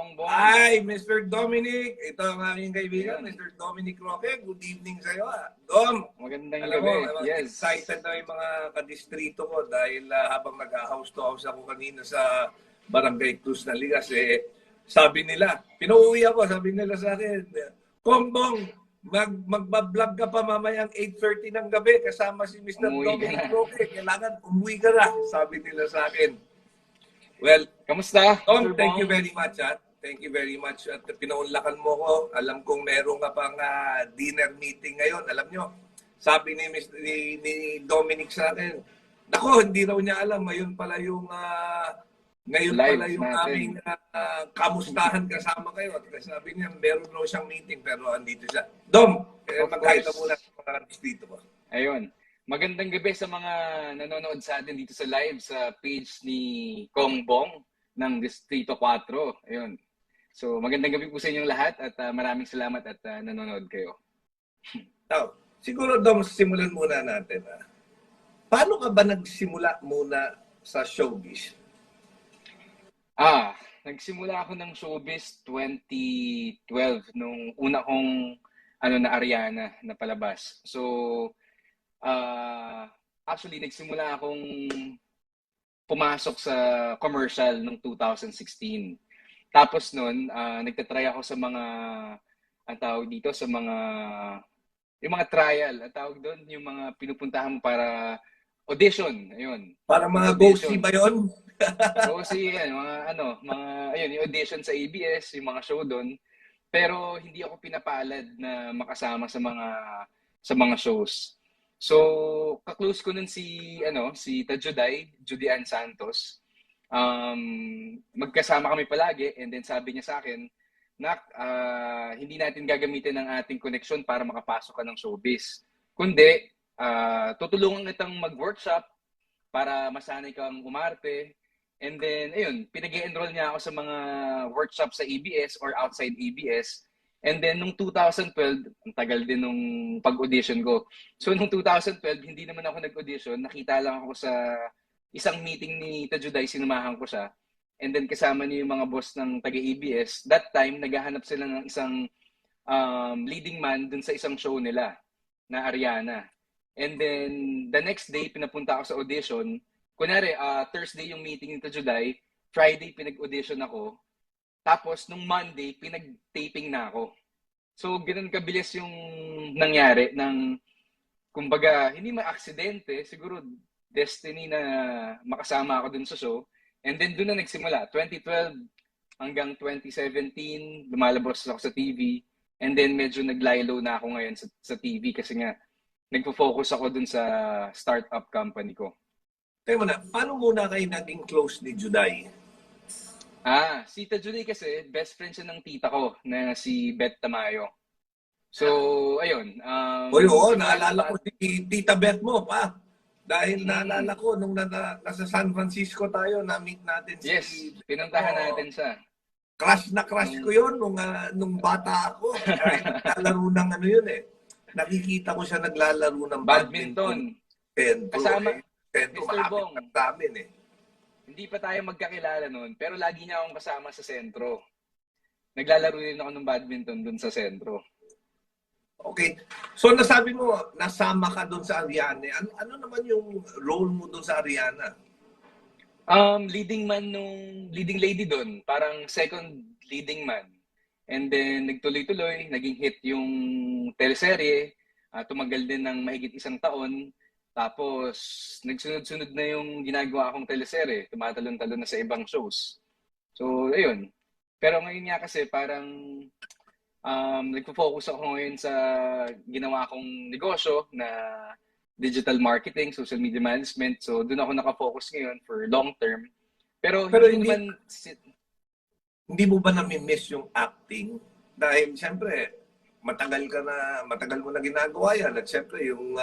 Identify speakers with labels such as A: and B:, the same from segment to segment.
A: Bongbong.
B: Hi, Mr. Dominic. Ito ang aming kaibigan,
A: Ayan.
B: Mr. Dominic Roque. Good evening sa iyo. Dom,
A: Magandang
B: alam
A: gabi.
B: mo,
A: Yes.
B: excited na yung mga kadistrito ko dahil habang nag-house to house ako kanina sa Barangay Cruz na Ligas, sabi nila, pinauwi ako, sabi nila sa akin, Bongbong, magbablog ka pa mamayang 8:30 ng gabi kasama si Mr.
A: Umuwi ka
B: Dominic
A: na.
B: Roque. Kailangan umuwi ka na, sabi nila sa akin. Well,
A: Kamusta,
B: Tom,
A: Sir
B: thank you
A: Bong?
B: very much. Thank you very much. At pinaunlakan mo ko. Alam kong meron ka pang dinner meeting ngayon. Alam nyo, sabi ni Dominic sa akin, nako, hindi raw niya alam. Ngayon pala yung
A: Live
B: yung
A: natin.
B: aming kamustahan kasama kayo. At sabi niya, meron raw siyang meeting pero andito siya. Dom,
A: Of
B: mag-hi ka
A: course.
B: muna sa mga distrito ko.
A: Ayun. Magandang gabi sa mga nanonood sa atin dito sa live sa page ni Bongbong ng Distrito 4. Ayun. So, magandang gabi po sa inyong lahat at maraming salamat at nanonood kayo.
B: Now, siguro, Dom, simulan muna natin. Paano ka ba nagsimula muna sa showbiz?
A: Nagsimula ako ng showbiz 2012 nung una kong na Ariana na palabas. So, actually, nagsimula akong pumasok sa commercial noong 2016. Tapos nun, nagtatry ako sa mga, ang tawag dito, sa mga, yung mga trial, ang tawag doon, yung mga pinupuntahan mo para audition, ayun.
B: Para mga
A: Audition.
B: go-see ba yun?
A: Go-see, yan, ayun, yung audition sa ABS, yung mga show doon. Pero hindi ako pinapalad na makasama sa mga shows. So, ka-close ko nun si Tajuday, Judy Ann Santos. Magkasama kami palagi and then sabi niya sa akin, Nak, hindi natin gagamitin ang ating connection para makapasok ka ng showbiz. Kundi, tutulungan kitang mag-workshop para masanay kang umarte. And then, ayun, pinag-i-enroll niya ako sa mga workshop sa ABS or outside ABS. And then, nung 2012, ang tagal din nung pag-audition ko. So, nung 2012, hindi naman ako nag-audition. Nakita lang ako sa isang meeting ni Tajuday, sinumahan ko siya. And then, kasama niya yung mga boss ng taga-ABS. That time, naghahanap sila ng isang leading man dun sa isang show nila na Ariana. And then, the next day, pinapunta ako sa audition. Kunwari, Thursday yung meeting ni Tajuday, Friday pinag-audition ako. Tapos, nung Monday, pinag-taping na ako. So, ganun kabilis yung nangyari ng, kumbaga, hindi ma-aksidente, siguro destiny na makasama ako dun sa show. And then, dun na nagsimula. 2012 hanggang 2017, lumalabas ako sa TV. And then, medyo naglaylo na ako ngayon sa TV kasi nga, nagpo-focus ako dun sa startup company ko.
B: Teka muna, paano muna kayo naging close ni Juday?
A: Si Tajuday kasi, best friend siya ng tita ko na si Beth Tamayo. So, ayun.
B: Oo, naalala ko si Tita Beth mo pa. Dahil naalala ko, nung nasa San Francisco tayo, na-meet natin
A: Yes, pinuntahan natin siya.
B: Crush na crush ko yun nung bata ako. Dahil naglalaro ng yun eh. Nakikita ko siya naglalaro ng badminton.
A: Kasama,
B: Sentro,
A: Mr. Bong.
B: sa amin eh.
A: Hindi pa tayo magkakilala noon, pero lagi niya akong kasama sa sentro. Naglalaro din ako ng badminton dun sa sentro.
B: Okay. So nasabi mo, nasama ka doon sa Ariana. Ano naman yung role mo doon sa Ariana?
A: Leading lady doon. Parang second leading man. And then, nagtuloy-tuloy, naging hit yung teleserye. Tumagal din ng mahigit 1 taon. Tapos, nagsunod-sunod na yung ginagawa akong teleserye. Tumatalon-talon na sa ibang shows. So, ayun. Pero ngayon nga kasi parang nagpo-focus ako ngayon sa ginawa kong negosyo na digital marketing, social media management. So, doon ako nakafocus ngayon for long term. Pero
B: hindi mo ba nami-miss yung acting? Dahil siyempre, matagal mo na ginagawa yan. At siyempre, yung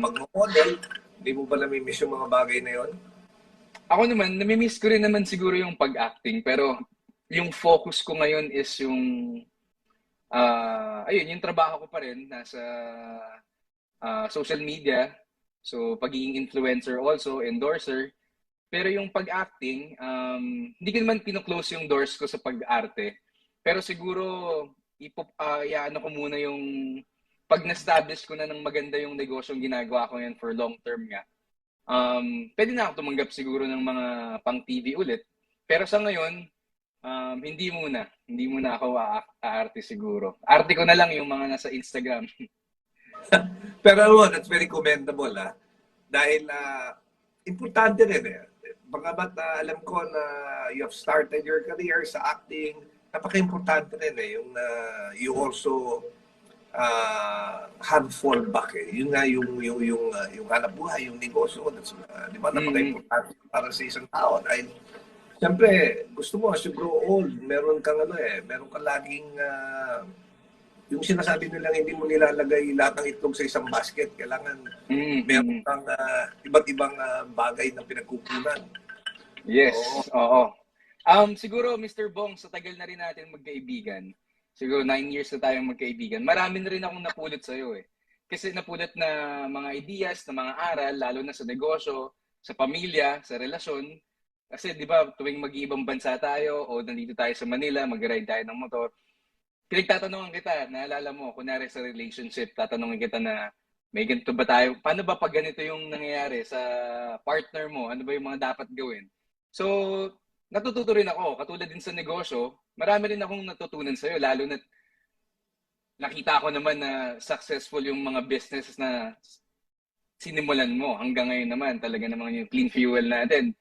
B: pag-model, hindi mo ba nami-miss yung mga bagay na yon?
A: Ako naman, nami-miss ko rin naman siguro yung pag-acting. Pero yung focus ko ngayon is yung yung trabaho ko pa rin nasa social media. So, pagiging influencer also, endorser. Pero yung pag-acting, hindi ko naman pino-close yung doors ko sa pag-arte. Pero siguro, iaano ko muna yung, pag na-establish ko na ng maganda yung negosyong ginagawa ko yan for long term nga, pwede na ako tumanggap siguro ng mga pang TV ulit. Pero sa ngayon, hindi muna. Hindi muna ako aarte siguro. Arte ko na lang yung mga nasa Instagram.
B: Pero alam mo, that's very commendable, ha? Dahil importante rin eh. Bagamat alam ko na you have started your career sa acting, napaka-importante rin eh. Yung you also have fallback eh. Yun nga yung hanap buhay, yung negosyo. That's, di ba, napaka-importante para sa isang tao. Dahil siyempre, gusto mo, as you grow old, meron kang meron kang laging yung sinasabi nilang hindi mo nilalagay lahat ng itlog sa isang basket. Kailangan meron kang iba't ibang bagay na pinagkukunan.
A: Yes, oo. Siguro, Mr. Bong, sa tagal na rin natin magkaibigan, siguro 9 years na tayong magkaibigan, marami na rin akong napulot sa'yo eh. Kasi napulot na mga ideas, na mga aral, lalo na sa negosyo, sa pamilya, sa relasyon. Kasi di ba, tuwing mag-iibang bansa tayo o nandito tayo sa Manila, mag-ride tayo ng motor, pinagtatanungan kita, naalala mo, kunwari sa relationship, tatanungin kita na, may ganito ba tayo? Paano ba pag ganito yung nangyayari sa partner mo? Ano ba yung mga dapat gawin? So, natututo rin ako. Katulad din sa negosyo, marami rin akong natutunan sa'yo, lalo na nakita ko naman na successful yung mga business na sinimulan mo. Hanggang ngayon naman, talaga naman yung clean fuel natin,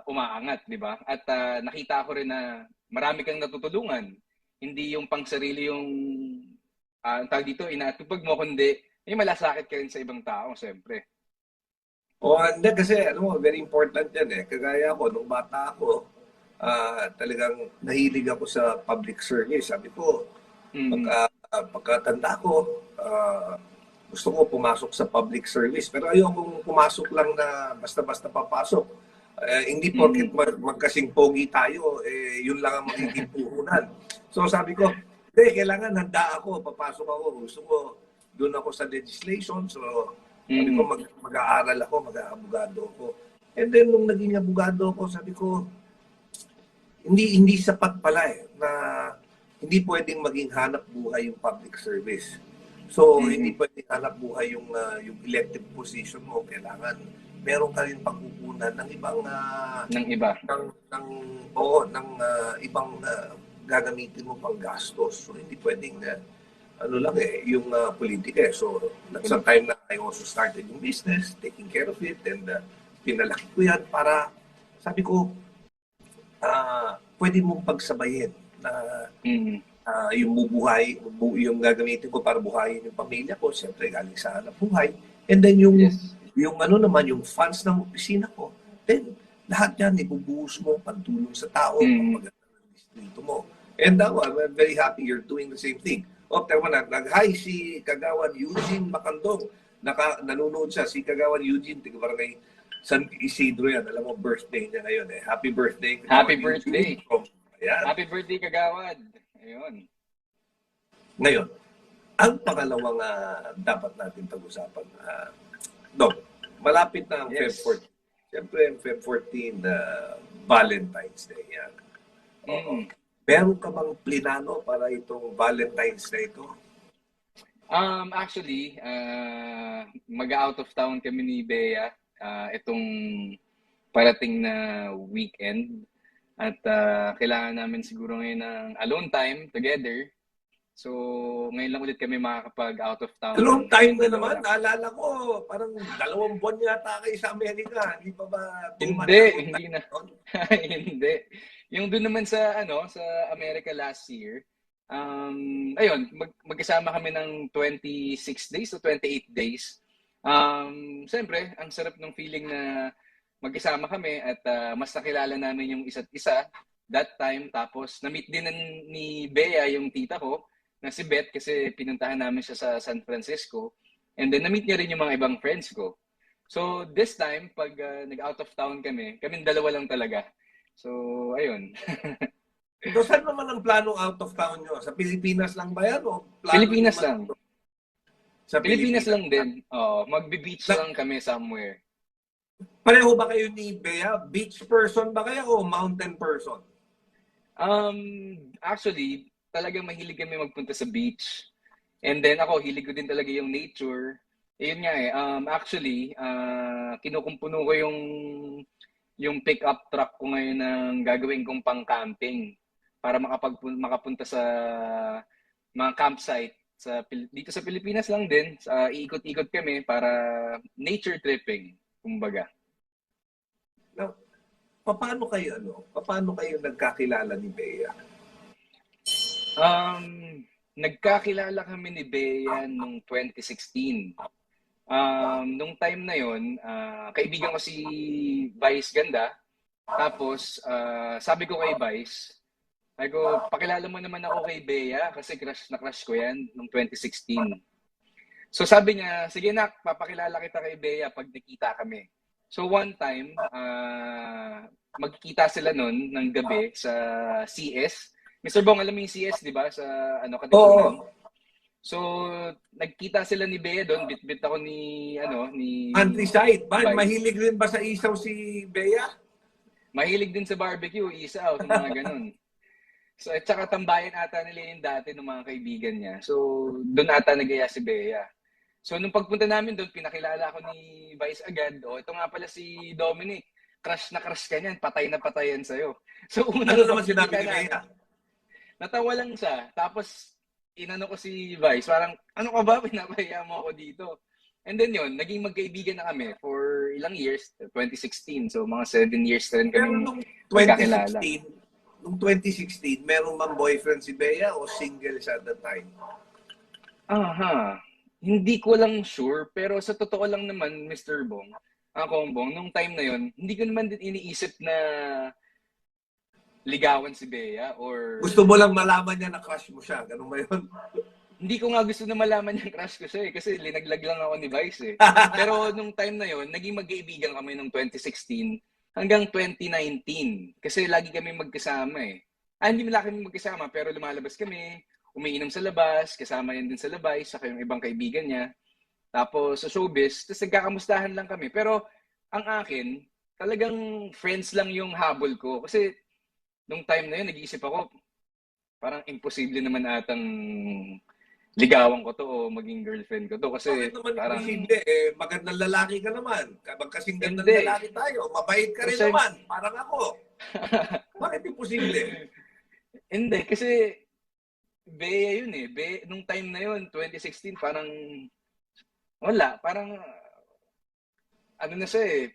A: umaangat, di ba? At nakita ko rin na marami kang natutulungan. Hindi yung pang sarili yung ang tawag dito, inaatupag mo, kundi may malasakit ka rin sa ibang tao, siyempre.
B: Hindi kasi, alam mo, very important yan eh. Kagaya ko, nung bata ako, talagang nahilig ako sa public service. Sabi ko, pagkatanda ko, gusto ko pumasok sa public service. Pero ayokong pumasok lang na basta-basta papasok. Hindi porket magkasing pogi tayo, yun lang ang magiging puhunan. So sabi ko, kailangan handa ako, papasok ako. Gusto ko, doon ako sa legislation. So sabi ko, mag-aaral ako, mag-aabogado ako. And then, nung naging abogado ako, sabi ko, hindi sapat pala na hindi pwedeng maging hanap buhay yung public service. So, hindi pwedeng hanap buhay yung elective position mo. Kailangan meron ka rin pagkukunan ng ibang
A: ng iba.
B: ng ibang gagamitin mo pang gastos. So, hindi pwedeng yung politika eh. So, that's the time na I also started yung business, taking care of it, and pinalaki ko yan para, sabi ko, pwede mong pagsabayin na yung bubuhay, yung gagamitin ko para buhayin yung pamilya ko, siyempre galing sa hanap buhay. And then yung yung funds ng opisina ko, then lahat yan ibubuhos mo, pantulong sa tao, pagpaganda ng distrito mo. And I'm very happy you're doing the same thing. Tama na, nag-hi si Kagawan Eugene Macandong. Nanonood siya, si Kagawan Eugene, tiga-barangay San Isidro yan. Alam mo, birthday niya ngayon eh. Happy birthday. Kagawan
A: Happy birthday. Happy birthday, Kagawad. Ayun.
B: Ngayon, ang pangalawang dapat natin pag-usapan, Dok, malapit na ang Feb 14. Siyempre, ang Feb 14, Valentine's Day. Yan. Meron ka bang plinano para itong Valentine's Day ito?
A: Actually, mag-out of town kami ni Bea itong parating na weekend. At kailangan namin siguro ngayon ng alone time together. So, ngayon lang ulit kami makakapag out of town.
B: Alone time na naman. Naalala ko, parang 2 buwan yata kayo sa Amerika. Hindi pa ba?
A: Hindi na. Hindi. Yung doon naman sa sa Amerika last year, ayun, magkasama kami ng 26 days o 28 days. Siyempre, ang sarap ng feeling na magkasama kami at mas nakilala namin yung isa't isa that time. Tapos, na-meet din ni Bea, yung tita ko, na si Beth, kasi pinuntahan namin siya sa San Francisco. And then, na-meet niya rin yung mga ibang friends ko. So, this time, pag nag-out of town kami dalawa lang talaga. So, ayun.
B: So, saan naman ang planong out of town nyo? Sa Pilipinas lang ba yan? O
A: Pilipinas lang.
B: Sa
A: Pilipinas lang din. Magbe-beach lang kami somewhere.
B: Pareho ba kayo ni Bea? Beach person ba kayo o mountain person?
A: Actually, talagang mahilig kami magpunta sa beach. And then ako, hilig ko din talaga yung nature. Yun nga eh, actually, kinukumpuno ko yung pick-up truck ko ngayon ng gagawin kong pang-camping para makapunta sa mga campsite dito sa Pilipinas lang din. Iikot-ikot kami para nature tripping, kumbaga.
B: Now, paano kayo nagkakilala ni Bea?
A: Nagkakilala kami ni Bea nung 2016. Nung time na yon, kaibigan ko si Vice Ganda. Tapos, sabi ko kay Vice, pakilala mo naman ako kay Bea kasi crush na crush ko yan nung 2016. So sabi niya, sige nak, papakilala kita kay Bea pag nakita kami. So one time, magkikita sila nun ng gabi sa CS. Mr. Bong, alam mo yung CS, di ba? Sa Katipunan.
B: Oo.
A: So, nagkita sila ni Bea doon, bit-bit ako ni
B: Countryside.
A: Vice.
B: Mahilig rin ba sa isaw si Bea?
A: Mahilig din sa barbecue, isaw, sa mga ganun. So, at saka tambayan ata nila yung dati ng mga kaibigan niya. So, doon ata nagaya si Bea. So, nung pagpunta namin doon, pinakilala ako ni Vice agad. Ito nga pala si Dominic. Crush na crush ka niyan. Patay na patay yan sa'yo. So,
B: Ano naman sinabi ni Bea?
A: Natawa lang siya. Tapos, inano ko si Vice. Parang, ano ka ba? Pinapahiya mo ako dito. And then yun, naging magkaibigan na kami for ilang years. 2016. So, mga 7 years na rin kami
B: magkakilala. Nung 2016, meron bang boyfriend si Bea o single siya at the time?
A: Hindi ko lang sure, pero sa totoo lang naman, Mr. Bong, Bong, nung time na yon, hindi ko naman din iniisip na ligawan si Bea or...
B: Gusto mo lang malaman niya na crush mo siya, ganun ba yun?
A: Hindi ko nga gusto na malaman yung crush ko siya kasi linaglag lang ako ni Vice eh. Pero nung time na yon, naging magkaibigan kami nung 2016 hanggang 2019 kasi lagi kami magkasama eh. Hindi lagi kami magkasama pero lumalabas kami, umiinom sa labas, kasama yan din sa labay, saka yung ibang kaibigan niya. Tapos sa showbiz, tapos nagkakamustahan lang kami. Pero ang akin, talagang friends lang yung habol ko. Kasi nung time na yun, nag-iisip ako, parang imposible naman atang ligawan ko to o maging girlfriend ko to. Kasi
B: bakit naman
A: parang...
B: imposible? Magandang lalaki ka naman. Magkasing gandang lalaki tayo. Mabait ka rin naman. Parang ako. Bakit imposible?
A: Hindi, kasi Bea yun eh. Nung time na yun, 2016, parang wala. Parang ano na siya eh.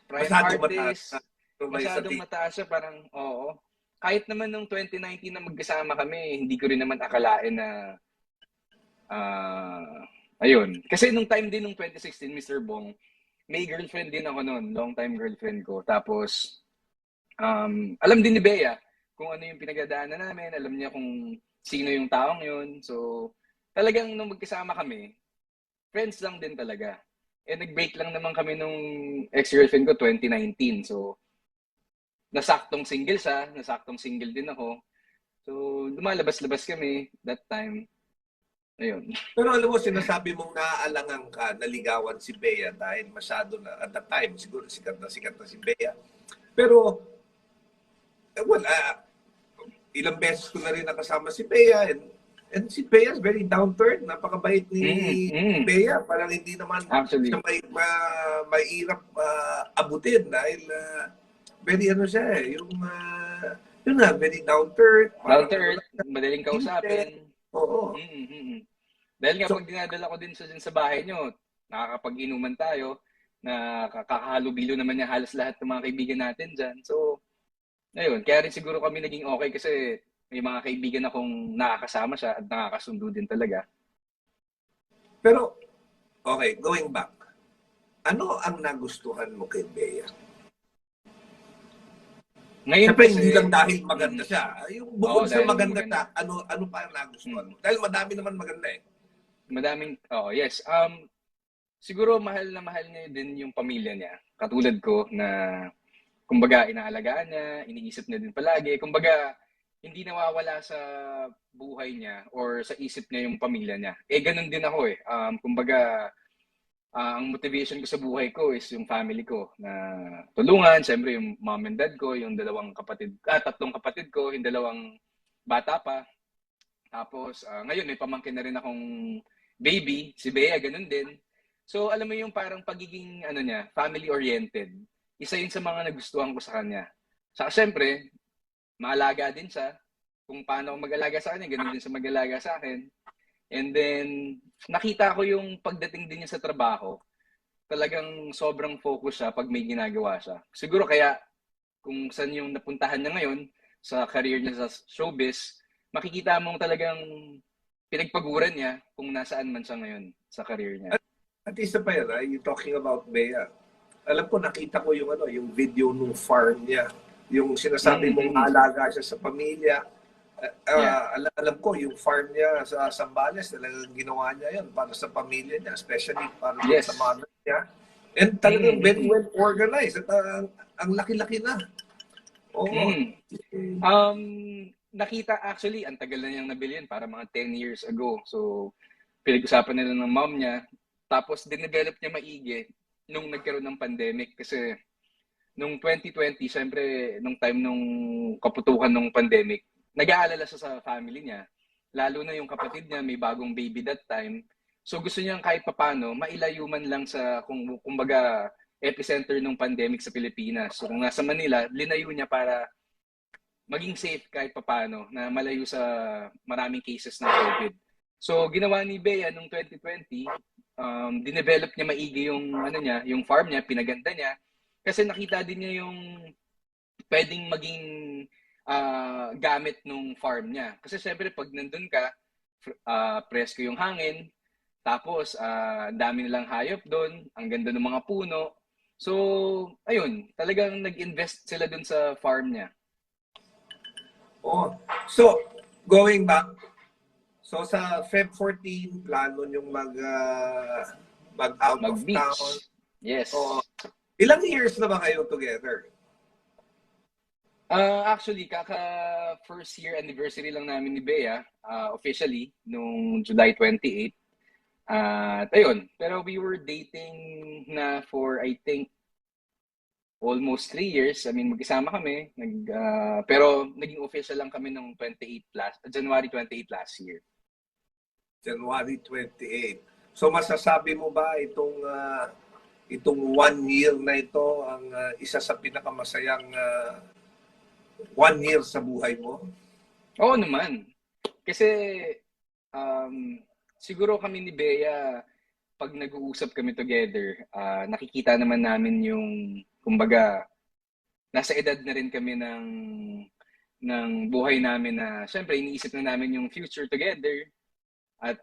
A: Prime artist. Masyadong mataas siya. Parang oo. Kahit naman nung 2019 na magkasama kami, hindi ko rin naman akalain na ayun. Kasi nung time din nung 2016, Mr. Bong, may girlfriend din ako noon. Long time girlfriend ko. Tapos, alam din ni Bea kung ano yung pinagdadaanan namin. Alam niya kung sino yung taong yun. So, talagang nung magkasama kami, friends lang din talaga. Nag-break lang naman kami nung ex-girlfriend ko 2019. So, nasaktong single siya, nasaktong single din ako. So, lumalabas-labas kami that time. Ayun.
B: Pero alam mo, sinasabi mong naaalangan ka, naligawan si Bea dahil masyado na, at that time, siguro sikat na si Bea. Pero, ilang beses ko na rin nakasama si Bea and si Bea is very down-to-earth. Napakabait ni Bea. Parang hindi naman siya mahirap abutin dahil very ano siya eh. Yun nga, very down-to-earth.
A: Down-to-earth, madaling kausapin.
B: Oo.
A: Dahil nga pag dinadala ko din sa bahay nyo, nakakapag-inuman tayo, na kakahalubilo naman niya halos lahat ng mga kaibigan natin dyan. So, ayun, kaya rin siguro kami naging okay kasi may mga kaibigan akong nakakasama siya at nakakasundo din talaga.
B: Pero, okay, going back. Ano ang nagustuhan mo kay Bea? Ngayon siyempre, hindi lang dahil maganda siya. Yung bukod sa maganda siya, ano pa ang nagustuhan mo? Dahil madami naman maganda eh.
A: Madaming, yes. Siguro mahal na mahal niya din yung pamilya niya. Katulad ko na kumbaga inaalagaan niya, iniisip niya din palagi. Kumbaga hindi nawawala sa buhay niya or sa isip niya yung pamilya niya. Ganun din ako eh. Kumbaga ang motivation ko sa buhay ko is yung family ko na tulungan. Siyempre, yung mom and dad ko, yung tatlong kapatid ko, yung dalawang bata pa. Tapos, ngayon may pamangkin na rin akong baby, si Bea, ganun din. So, alam mo yung parang pagiging, niya, family-oriented. Isa yun sa mga nagustuhan ko sa kanya. Saka, siyempre, maalaga din siya. Kung paano ako mag-alaga sa kanya, ganun din siya mag-alaga sa akin. And then, nakita ko yung pagdating din niya sa trabaho, talagang sobrang focus siya pag may ginagawa siya. Siguro kaya, kung saan yung napuntahan niya ngayon, sa career niya sa showbiz, makikita mong talagang pinagpaguran niya kung nasaan man siya ngayon sa career niya.
B: At isa pa yan, you talking about Bea. Alam ko, nakita ko yung video nung farm niya. Yung sinasabi mong alaga siya sa pamilya. Alam ko, yung farm niya sa Zambales, talagang ginawa niya yun para sa pamilya niya, especially para sa mother niya. And talagang very well organized. At ang laki-laki na. Oo.
A: Nakita actually, ang tagal na niyang nabili yun, para mga 10 years ago. So, pinag-usapan nila ng mom niya. Tapos, dinevelop niya maigi nung nagkaroon ng pandemic. Kasi, nung 2020, syempre, nung time nung kaputukan ng pandemic, nag-aalala siya sa family niya. Lalo na yung kapatid niya, may bagong baby that time. So, gusto niyang kahit papano, mailayo man lang sa, kumbaga, epicenter ng pandemic sa Pilipinas. So, kung nasa Manila, linayo niya para maging safe kahit papano na malayo sa maraming cases ng COVID. So, ginawa ni Bea noong 2020, dinevelop niya maigi yung, yung farm niya, pinaganda niya. Kasi nakita din niya yung pwedeng maging gamit nung farm niya. Kasi syempre, pag nandun ka, presko yung hangin, tapos dami nilang hayop doon, ang ganda ng mga puno. So, ayun, talagang nag-invest sila dun sa farm niya.
B: Oh, so going back, so sa Feb 14 plano yung mag-out of town.
A: Yes.
B: So, ilang years na ba kayo together?
A: Actually, kaka first year anniversary lang namin ni Bea, officially nung July 28. At ayun, pero we were dating na for I think almost 3 years. I mean, mag-isama kami. Pero naging official lang kami ng January 28 last year.
B: January 28. So masasabi mo ba itong 1 year na ito ang isa sa pinakamasayang 1 year sa buhay mo?
A: Oo naman. Kasi siguro kami ni Bea, pag nag-uusap kami together, nakikita naman namin yung kumbaga, nasa edad na rin kami ng buhay namin na syempre iniisip na namin yung future together at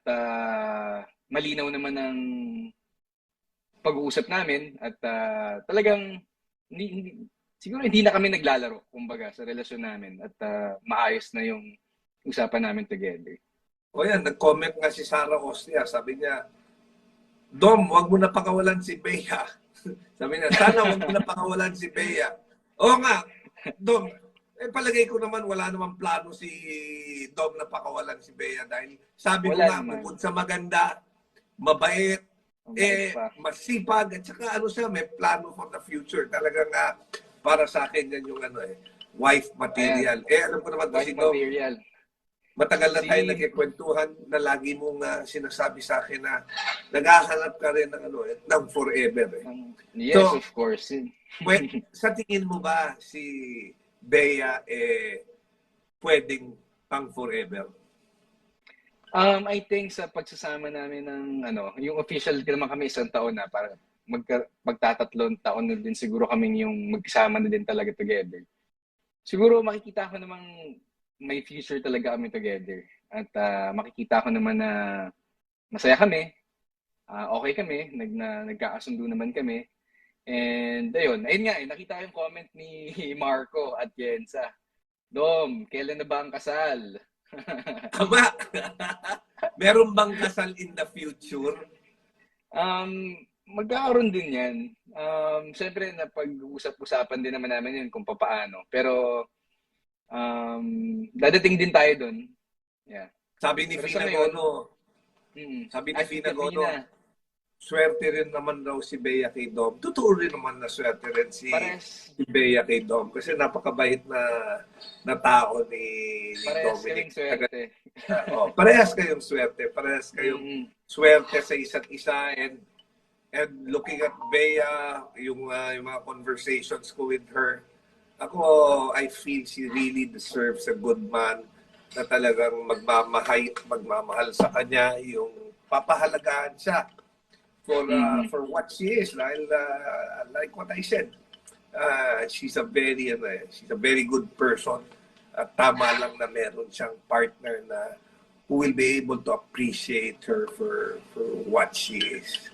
A: malinaw naman ang pag-uusap namin at talagang siguro hindi na kami naglalaro kumbaga sa relasyon namin at maayos na yung usapan namin together.
B: O yan, nag-comment nga si Sarah Ostia, sabi niya, Dom, wag mo na pakawalan si Bea. Sabi niya, sana wag mo na pakawalan si Bea. Oo nga, Dom, palagay ko naman wala namang plano si Dom na pakawalan si Bea dahil sabi ko nga, bukod sa maganda, mabait, masipag, at saka siya, may plano for the future. Talagang para sa akin yan yung wife material. Alam ko naman
A: wife
B: si Dom.
A: Material.
B: Matagal na tayo nagkikwentuhan na lagi mong sinasabi sa akin na naghahanap ka rin ng forever.
A: Yes, so, of course.
B: Sa tingin mo ba si Bea pwedeng pang forever?
A: I think sa pagsasama namin ng yung official naman kami 1 taon na para magtatatlong taon na din siguro kaming yung magsama na din talaga together. Siguro makikita ko namang may future talaga kami together. At makikita ko naman na masaya kami, okay kami, nagkakasundo naman kami. And ayun nga nakita ko yung comment ni Marco at Jensa. Dom, kailan na ba ang kasal?
B: Tama! Meron bang kasal in the future?
A: Magkakaroon din yan. Siyempre, napag-usap-usapan din naman namin yun kung paano. Pero, dadating din tayo doon. Yeah.
B: Sabi ni Fina Gono. Sabi ni Fina Gono. swerte rin naman daw si Bea kay Dom. Totoo rin naman na swerte rin
A: Pares,
B: si Bea kay Dom kasi napakabait na tao ni
A: parehas
B: Dominic.
A: kaming swerte.
B: Parehas kayong swerte. Parehas kayong
A: Mm-mm.
B: swerte sa isa't isa and looking at Bea, yung mga conversations ko with her, ako, I feel she really deserves a good man na talagang magmamahal sa kanya, yung papahalagaan siya for what she is. Dahil, like what I said, she's a very good person. At tama lang na meron siyang partner na who will be able to appreciate her for what she is.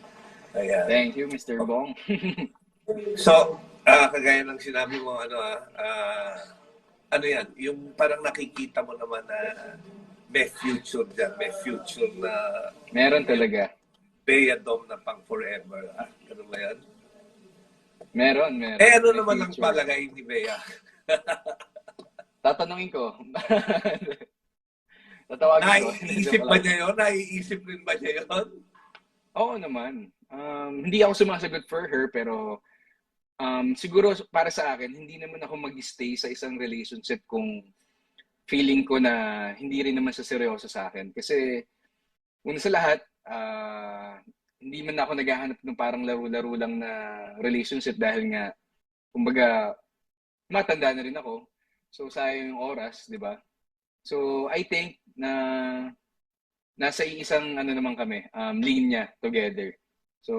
B: Ayan.
A: Thank you, Mr. Bong.
B: So, kagaya ng sinabi mo, ano yan, yung parang nakikita mo naman na may future dyan, may future na
A: Meron talaga.
B: Bea Dom na pang forever. Ganun ba yan?
A: Meron.
B: Ano
A: May
B: naman ang
A: future.
B: palagay ni Bea?
A: Tatanungin ko. Tatawagin ko.
B: Naiisip ba niya yun? Naiisip rin ba niya yun?
A: Oo naman. Hindi ako sumasagot for her, pero siguro para sa akin, hindi naman ako mag-stay sa isang relationship kung feeling ko na hindi rin naman siya seryoso sa akin. Kasi una sa lahat, hindi man ako naghahanap ng parang laro-laro lang na relationship dahil nga, kumbaga, matanda na rin ako. So, sayang yung oras, di ba? So, I think na nasa isang ano naman kami, linya together. So,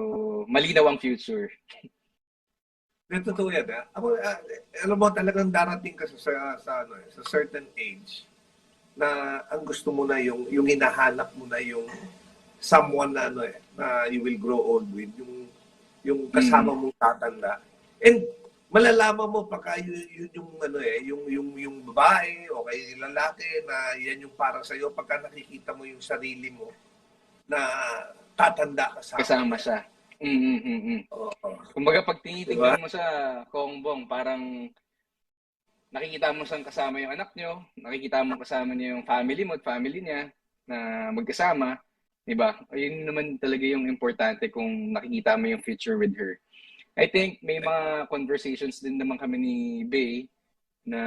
A: malinaw ang future.
B: Totoo yan. Ako, alam mo, talagang darating ka sa certain age na ang gusto mo na yung hinahanap mo na yung someone na na you will grow old with, yung kasama mong tatanda. And malalaman mo pagka yung babae o kay lalaki na yan yung para sa iyo pagka nakikita mo yung sarili mo na tatanda
A: Kasama siya.
B: Oo.
A: Kumbaga, pag tinitingnan
B: Diba?
A: mo sa Kongbong, parang nakikita mo siyang kasama yung anak nyo, nakikita mo kasama niya yung family mo at family niya na magkasama, di ba? Ayun naman talaga yung importante kung nakikita mo yung future with her. I think may mga conversations din naman kami ni Bey na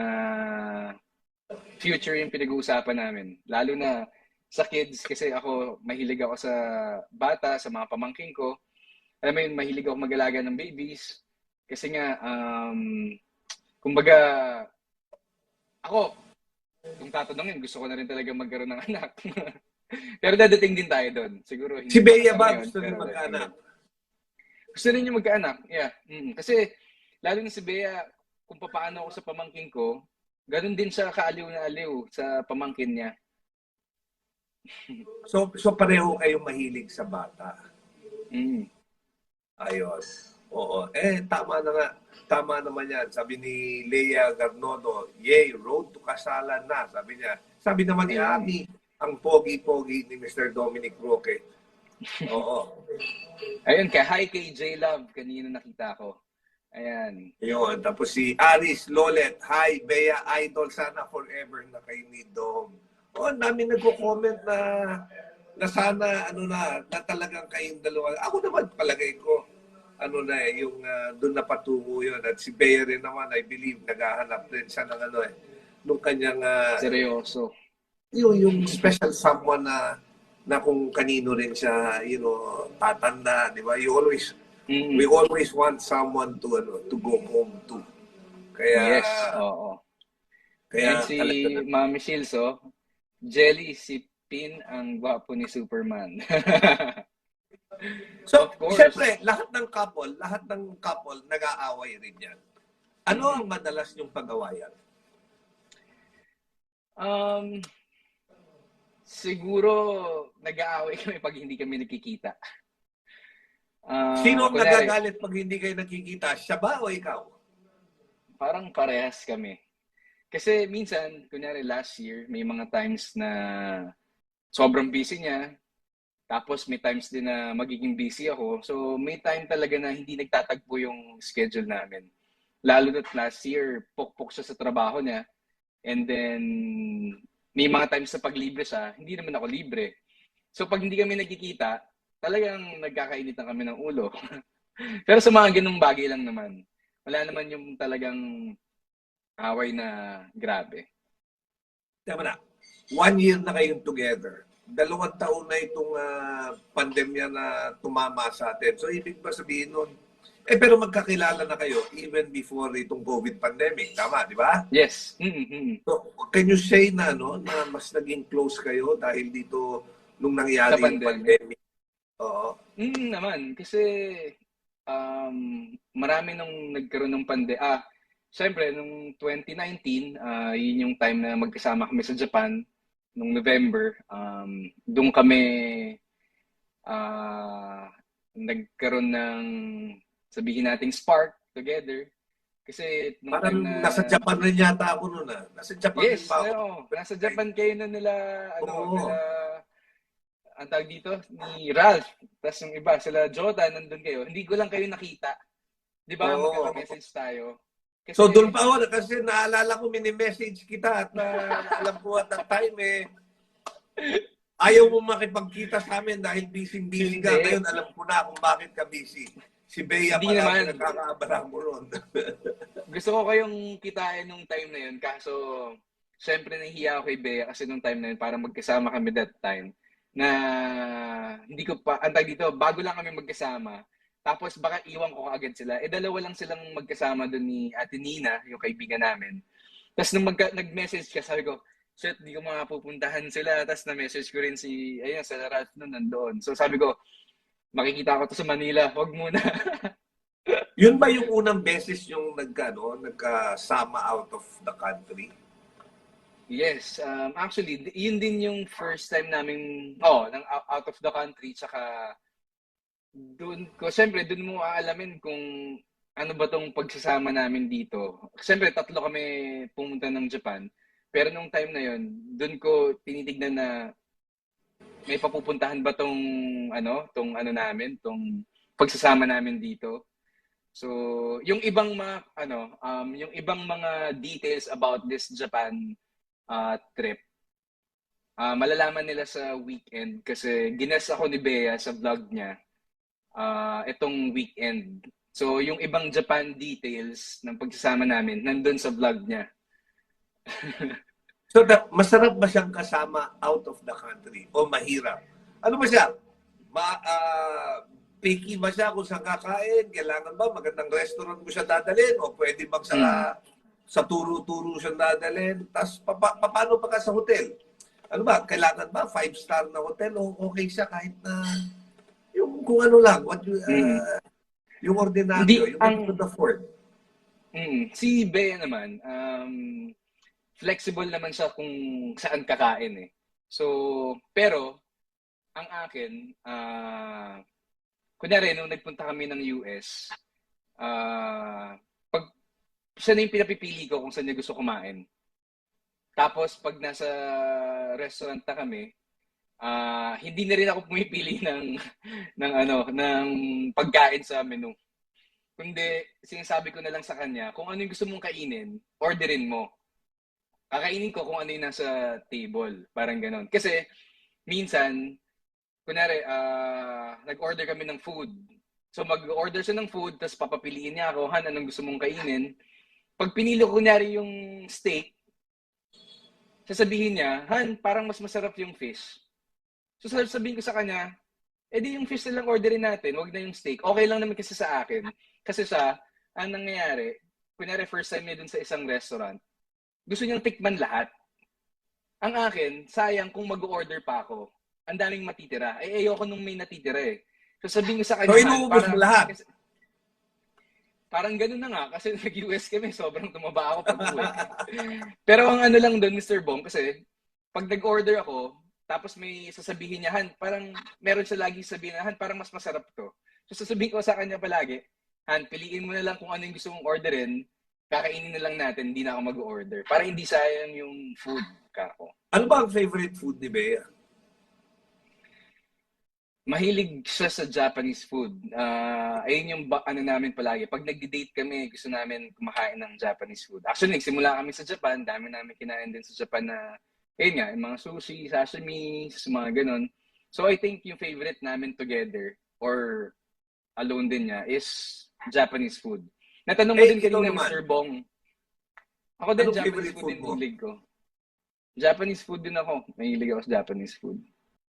A: future yung pinag-uusapan namin. Lalo na sa kids, kasi ako, mahilig ako sa bata, sa mga pamangking ko. Alam mo yun, mahilig ako mag-alaga ng babies. Kasi nga, kumbaga, ako, kung tatanungin, gusto ko na rin talaga magkaroon ng anak. Pero dadating din tayo doon. Siguro hindi
B: Si Bea
A: pa
B: ba
A: ngayon,
B: gusto
A: pero
B: niya mag-anak?
A: gusto rin niya magkaanak. Yeah. Kasi, lalo na si Bea, kung papaano ako sa pamangkin ko, ganun din siya kaaliw na aliw sa pamangkin niya.
B: So pareho kayong mahilig sa bata.
A: Mm.
B: Ayos. Oo. Tama na nga. Tama naman yan. Sabi ni Lea Garnodo, yay, road to kasalan na. Sabi niya. Sabi naman ni
A: Ayun.
B: Ami, ang pogi-pogi ni Mr. Dominic Roque. Oo.
A: Ayun, hi kay J-Love, kanina nakita ko. Ayan.
B: Yun. Tapos si Aris Lolet, hi, Bea Idol, sana forever na kayo ni Dom. Ang dami nagko-comment na sana na talagang kayong dalawa. Ako naman palagay ko yung doon na patungo yun. At si Bea rin naman, I believe, naghahanap din siya ng nung kanyang
A: Seryoso.
B: yung special someone na kung kanino rin siya, tatanda, di ba? We always want someone to go home to. Kaya,
A: Yes, oo.
B: kaya
A: And si
B: talaga
A: Mami Shilso, Jelly, si Pin ang gwapo ni Superman.
B: So,
A: Of course.
B: siyempre, lahat ng couple nag-aaway rin yan. Ano ang madalas yung pag-awayan?
A: Siguro nag-aaway kami pag hindi kami nakikita.
B: Sino ang
A: Kunyari,
B: nagagalit pag hindi kayo nakikita? Siya ba o ikaw?
A: parang parehas kami. Kasi minsan, kunyari last year, may mga times na sobrang busy niya. Tapos may times din na magiging busy ako. So may time talaga na hindi nagtatagpo yung schedule namin. Lalo na last year, pokpok siya sa trabaho niya. And then, may mga times sa paglibre siya, hindi naman ako libre. So pag hindi kami nagkikita, talagang nagkakainitan kami ng ulo. Pero sa mga ganung bagay lang naman. Wala naman yung talagang away na grabe.
B: Tama na. 1 year na kayong together. 2 taon na itong pandemya na tumama sa atin. So, ibig ba sabihin nun, pero magkakilala na kayo even before itong COVID pandemic. Tama, di ba?
A: Yes. Mm-hmm.
B: So, can you say na, no, na mas naging close kayo dahil dito nung
A: Sa
B: nangyari yung
A: pandemic.
B: pandemic? Oo.
A: Naman. Kasi marami nung nagkaroon ng syempre, nung 2019, yun yung time na magkasama kami sa Japan, nung November. Doon kami nagkaroon ng, sabihin nating spark together. Kasi nung
B: Parang
A: time na...
B: nasa Japan rin yata ako noon. Nasa Japan din
A: Yes,
B: ba ako?
A: no. Nasa Japan kayo na nila,
B: Oo.
A: ang tawag dito, ni Ralph. Tapos yung iba, sila Jota, nandun kayo. Hindi ko lang kayo nakita. Di ba?
B: Oo.
A: Magkaka-message tayo. Kasi,
B: So doon pa ako kasi naalala ko mini-message kita at alam ko at that time ayaw mo makipagkita sa amin dahil busy-busy ka.
A: Hindi.
B: Ngayon alam ko na kung bakit ka busy. Si Bea
A: Hindi
B: pala
A: naman.
B: pinagkakaabala mo ron.
A: Gusto ko kayong kitain nung time na yun. Kaso, syempre nahihiya ako kay Bea kasi nung time na yun, para magkasama kami that time. Na hindi ko pa, antay dito, bago lang kami magkasama. Tapos baka iwan ko agad sila. Dalawa lang silang magkasama doon ni Ate Nina, yung kaibigan namin. Tapos nung nag-message ka, sabi ko, shit, di ko makapupuntahan sila. Tapos na-message ko rin ayun, sa Ralph nun nandoon. So sabi ko, makikita ko to sa Manila, wag muna.
B: Yun ba yung unang beses yung nagkasama out of the country?
A: Yes, actually, yun din yung first time namin, ng out of the country, tsaka siyempre, doon mo aalamin kung ano ba tong pagsasama namin dito. Siyempre, 3 kami pumunta ng Japan. Pero nung time na yon, doon ko tinitignan na may papupuntahan ba tong namin, tong pagsasama namin dito. So, yung ibang mga details about this Japan trip, malalaman nila sa weekend kasi gines ako ni Bea sa vlog niya itong weekend. So, yung ibang Japan details ng pagsasama namin, nandun sa vlog niya.
B: So, masarap ba siyang kasama out of the country? O mahirap? Ano ba siya? Picky ba siya kung saan kakain? Kailangan ba magandang restaurant mo siya dadalhin? O pwede bang sa turo-turo siya dadalhin? Tapos, paano pa ka sa hotel? Ano ba? Kailangan ba 5-star na hotel? O okay siya kahit na yung kung ano lang, yung ordinaryo, yung what you could afford.
A: Si Bea naman, flexible naman siya kung saan kakain eh. So, pero, ang akin, kunyari, nung nagpunta kami ng US, siya na yung pinapipili ko kung saan niya gusto kumain. Tapos, pag nasa restaurant na kami, hindi na rin ako pumipili ng pagkain sa menu. Kundi, sinasabi ko na lang sa kanya, kung ano yung gusto mong kainin, orderin mo. Kakainin ko kung ano yung nasa table. Parang ganon. Kasi, minsan, kunwari, nag-order kami ng food. So, mag-order siya ng food, tapos papapiliin niya ako, Han, anong gusto mong kainin? Pag pinili ko, kunyari, yung steak, sasabihin niya, Han, parang mas masarap yung fish. So, sasabihin ko sa kanya, di yung fish na lang orderin natin, wag na yung steak. Okay lang naman kasi sa akin. Kasi ang nangyayari, kunyari first time niya dun sa isang restaurant, gusto niyang tikman lahat. Ang akin, sayang kung mag-order pa ako, ang daming matitira. Ayoko nung may natitira eh. So sabihin ko sa kanya,
B: so, inuubos mo lahat?
A: Parang ganun na nga, kasi nag-US kami, sobrang tumaba ako pag-uwi. Pero ang ano lang doon, Mr. Bong, kasi pag nag-order ako, tapos may sasabihin niya, Han, parang meron siya lagi sabihin na, Han, parang mas masarap to. So sasabihin ko sa kanya palagi, Han, piliin mo na lang kung ano yung gusto mong orderin, kakainin na lang natin, hindi na ako mag-order. Para hindi sayang yung food kako.
B: Ano ba ang favorite food ni Bea?
A: Mahilig siya sa Japanese food. Ayun yung namin palagi. Pag nag-date kami, gusto namin kumakain ng Japanese food. Actually, nagsimula kami sa Japan. Dami namin kinain din sa Japan na, ayun nga, yung mga sushi, sashimi, mga ganun. So I think yung favorite namin together or alone din niya is Japanese food. Natanong mo din
B: Ikaw
A: kanina,
B: naman,
A: Mr. Bong. Ako din,
B: anong
A: Japanese
B: favorite
A: food
B: food
A: din
B: mo?
A: hilig ko. Japanese food din ako. Mahilig ako sa Japanese food.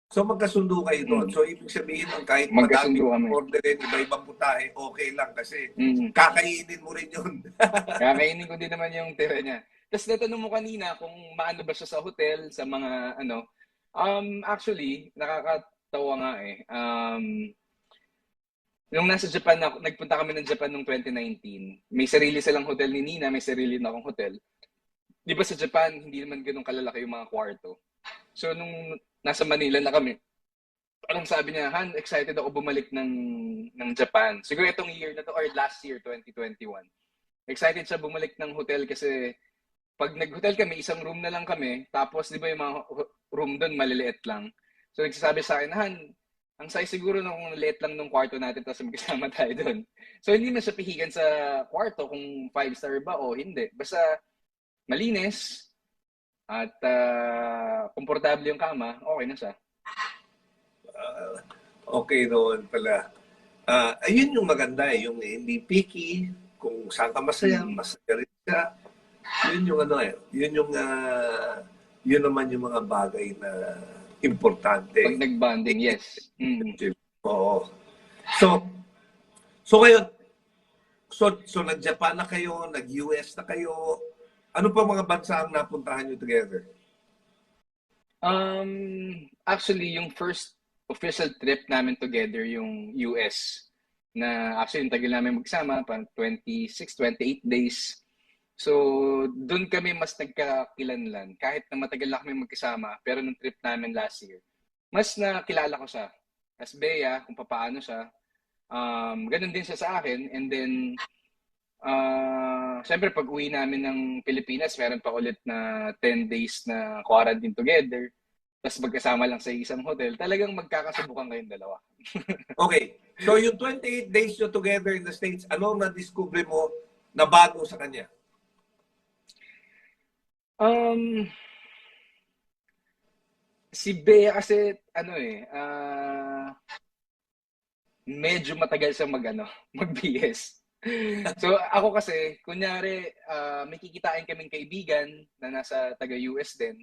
B: So magkasundo kayo doon.
A: Mm.
B: So ibig sabihin nun, kahit madami
A: Magkasundo kami.
B: orderin, iba-ibang putahe, okay lang kasi
A: Mm.
B: kakainin mo rin yun.
A: Kakainin ko din naman yung tira niya. Tapos natanong mo kanina kung maano ba siya sa hotel, sa mga ano. Actually, nakakatawa nga eh. Nung nasa Japan ako, nagpunta kami ng Japan noong 2019. May sarili silang hotel ni Nina, may sarili na akong hotel. Di ba sa Japan, hindi naman ganun kalalaki yung mga kwarto. So nung nasa Manila na kami, parang sabi niya, Han, excited ako bumalik ng Japan. Siguro itong year na to or last year, 2021. Excited siya bumalik ng hotel kasi pag nag-hotel kami, isang room na lang kami. Tapos di ba yung mga room doon maliliit lang. So nagsasabi sa akin, Han, ang size siguro nung liit lang nung kwarto natin tapos magkasama tayo doon. So hindi na siya pihigan sa kwarto kung 5-star ba o hindi. Basta malinis at komportable yung kama, okay na siya.
B: Okay doon pala. Ayun yung maganda eh, yung hindi picky, kung saan ka masaya, masaya rin ka. Yun yung ano eh, yun naman yung mga bagay na importante.
A: Pag nag-bonding, yes.
B: Oo. So ngayon, so nag-Japan na kayo, nag-US na kayo. Ano pa mga bansa ang napuntahan nyo together?
A: Actually, yung first official trip namin together yung US na actually yung tagal namin magsama, parang 26, 28 days. So, doon kami mas nagkakilanlan. Kahit na matagal na kami magkasama, pero nung trip namin last year, mas nakilala ko siya. As Bea, kung paano siya. Ganun din siya sa akin. And then, syempre pag uwi namin ng Pilipinas, meron pa ulit na 10 days na quarantine together. Tapos magkasama lang sa isang hotel. Talagang magkakasubukan kayong dalawa.
B: Okay. So yung 28 days nyo together in the States, ano na-discover mo na bago sa kanya?
A: Si Bea kasi, ano eh, medyo matagal siyang mag-BS. So ako kasi, kunyari, may kikitain kaming kaibigan na nasa taga-US din.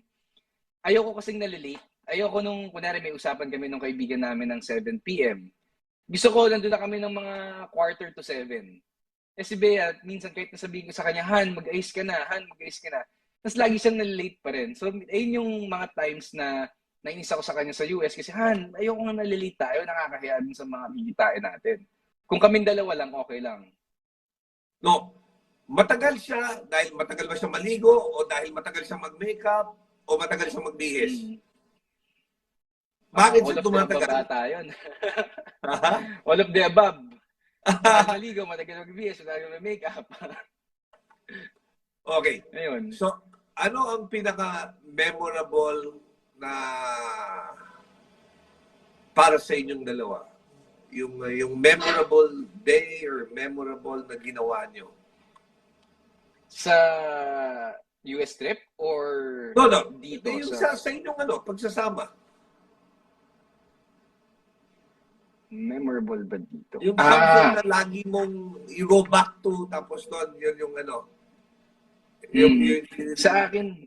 A: Ayoko kasing nalilate. Ayoko nung, kunyari may usapan kami nung kaibigan namin ng 7 p.m. Gusto ko, nandun na kami ng mga 6:45. Eh si Bea, minsan kahit nasabihin ko sa kanya, Han, mag-ice ka na, Han, mag-ice ka na. Tapos lagi siyang nalilate pa rin. So, ayun yung mga times na nainis ako sa kanya sa US kasi, Han, ayoko nga nalilate tayo, nakakahiya din sa mga bigitain natin. Kung kaming dalawa lang, okay lang.
B: No, matagal siya dahil matagal ba siya maligo o dahil matagal siya mag-makeup o matagal siya magbihis? Bakit
A: All
B: siya
A: of the above
B: tumatagal?
A: ata yun. All of the above. Matagal maligo, matagal magbihis, matagal mag-makeup.
B: Okay.
A: Ayun.
B: So, ano ang pinaka-memorable na para sa inyong dalawa? Yung memorable day or memorable na ginawa nyo?
A: Sa US trip or
B: No.
A: dito?
B: Yung sa inyong pagsasama.
A: Memorable ba dito?
B: Yung something na lagi mong you go back to, tapos doon, yun yung
A: Sa akin,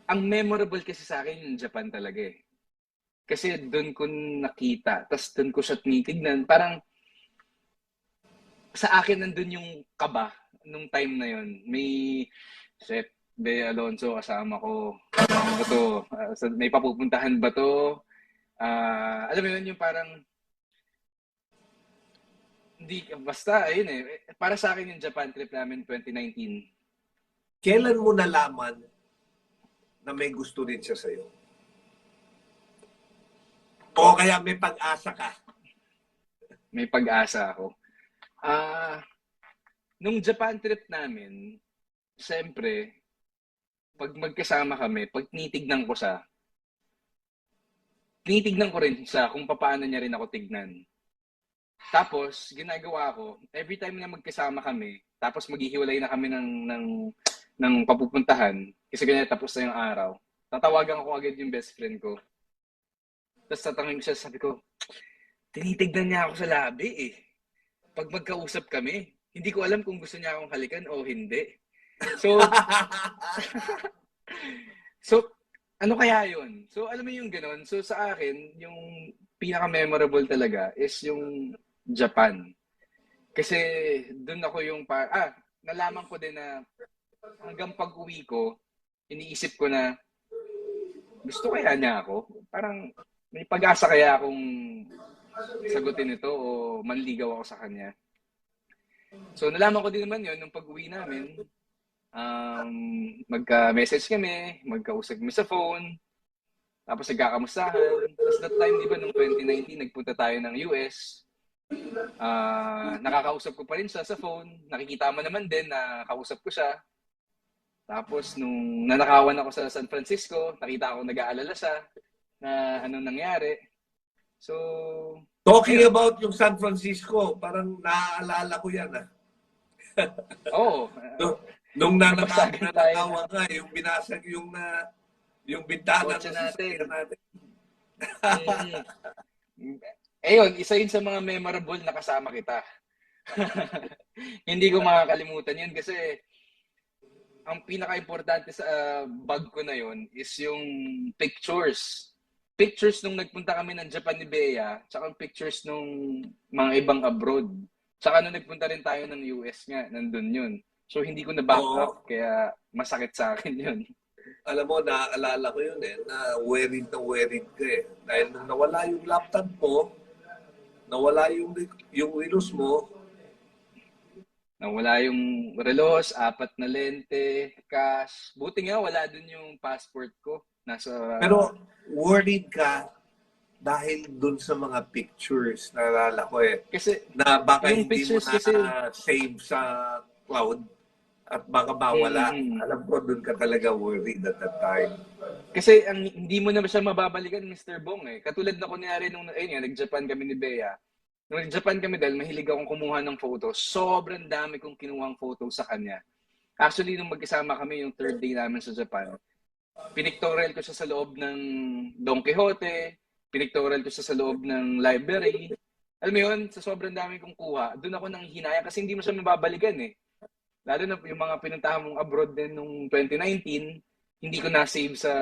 A: ang memorable kasi sa akin yung Japan talaga eh. Kasi doon ko nakita, tapos doon ko siya tinitignan. Parang sa akin nandun yung kaba nung time na yun. May Chef Bea Alonso kasama ko. Ano ba to? May papupuntahan ba to? Alam mo yun, yung parang hindi, basta, ayun eh. Para sa akin yung Japan trip namin 2019.
B: Kailan mo nalaman na may gusto din siya sa'yo? O kaya may pag-asa ka?
A: May pag-asa ako. Nung Japan trip namin, siyempre, pag magkasama kami, pag tinitignan ko rin siya kung paano niya rin ako tignan. Tapos, ginagawa ko, every time na magkasama kami, tapos maghihiwalay na kami ng papupuntahan, kasi ganyan tapos na yung araw. tatawagan ko agad yung best friend ko. Tapos tatangin ko siya, sabi ko, tinitignan niya ako sa labi eh. Pag magkausap kami, hindi ko alam kung gusto niya akong halikan o hindi. So, so ano kaya yun? So, alam mo yung ganun? So, sa akin, yung pinaka-memorable talaga is yung Japan. Kasi doon ako nalaman ko din na hanggang pag-uwi ko, iniisip ko na gusto kaya niya ako? Parang may pag-asa kaya akong sagutin ito o manligaw ako sa kanya. So, nalaman ko din naman yun nung pag-uwi namin. Magka-message kami, magkausap kami sa phone, tapos nagkakamustahan. Tapos that time, di ba, nung 2019, nagpunta tayo ng US. Nakakausap ko pa rin siya sa phone. Nakikita mo naman din na kausap ko siya. Tapos, nung nanakawan ako sa San Francisco, nakita ko nag-aalala siya na anong nangyari. So,
B: Talking about yung San Francisco, parang naaalala ko yan.
A: Oo.
B: Nung nanakawan nga, yung binasag yung bintana
A: Kotse natin.
B: natin.
A: Ayun, isa yun sa mga memorable na kasama kita. Hindi ko makakalimutan yun kasi ang pinaka-importante sa bag ko na yun is yung pictures. Pictures nung nagpunta kami ng Japan ni Bea, tsaka pictures nung mga ibang abroad. Tsaka nung nagpunta rin tayo ng US nga, nandun yun. So hindi ko na-back up, kaya masakit sa akin yun.
B: Alam mo, naaalala ko yun na worried ka eh. Dahil nung nawala yung laptop mo, nawala yung relos mo,
A: nawala yung relos, 4 na lente, cash. Buti nga wala dun yung passport ko.
B: Pero worried ka dahil dun sa mga pictures, naalala ko eh.
A: Kasi
B: na baka
A: yung
B: hindi mo na save sa cloud at baka mawala. Alam ko dun ka talaga worried at that time.
A: Kasi hindi mo na siya mababalikan, Mr. Bong eh. Katulad na kunyari nung nag-Japan kami ni Bea. Nung nag-Japan kami dahil mahilig akong kumuha ng photos. Sobrang dami kong kinuhang photos sa kanya. Actually, nung magkasama kami yung 3rd day namin sa Japan, pinictorial ko siya sa loob ng Don Quixote, pinictorial ko siya sa loob ng library. Alam mo yun, sa sobrang dami kong kuha, doon ako nang hinaya kasi hindi mo siya mababalikan eh. Lalo na yung mga pinuntahan mong abroad din nung 2019, hindi ko na-save sa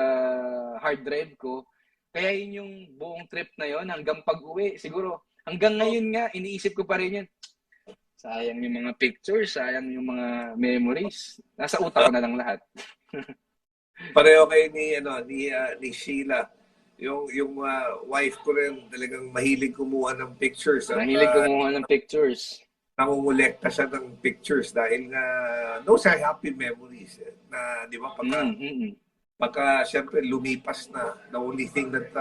A: hard drive ko. Kaya yun yung buong trip na yon hanggang pag-uwi. Siguro, hanggang ngayon nga, iniisip ko pa rin yun. Sayang yung mga pictures, sayang yung mga memories. Nasa utak ko na lang lahat.
B: Pareho kayo ni Sheila. Yung wife ko rin talagang mahilig kumuha ng pictures.
A: Mahilig kumuha ng pictures.
B: Nangungulekta siya ng pictures dahil nga those are happy memories na di ba pagka siyempre lumipas na, the only thing that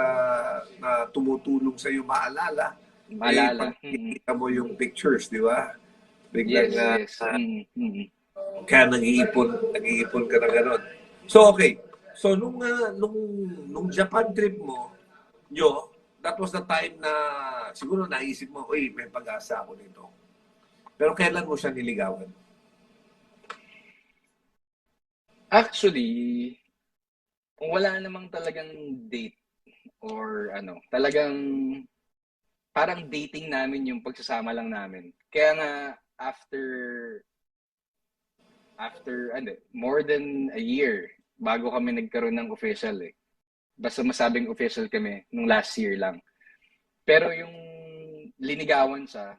B: na tumutulong sa iyo maalala pagkikita mo yung pictures, di ba? Biglang
A: yes.
B: Kaya nag-iipon ka na gano'n. So okay. So nung Japan trip mo, that was the time na siguro naisip mo, uy, may pag-asa ako nito. Pero kailan mo siya niligawan?
A: Actually, wala namang talagang date or talagang parang dating namin yung pagsasama lang namin. Kaya nga after more than a year bago kami nagkaroon ng official eh. Basta masabing official kami nung last year lang. Pero yung linigawan siya,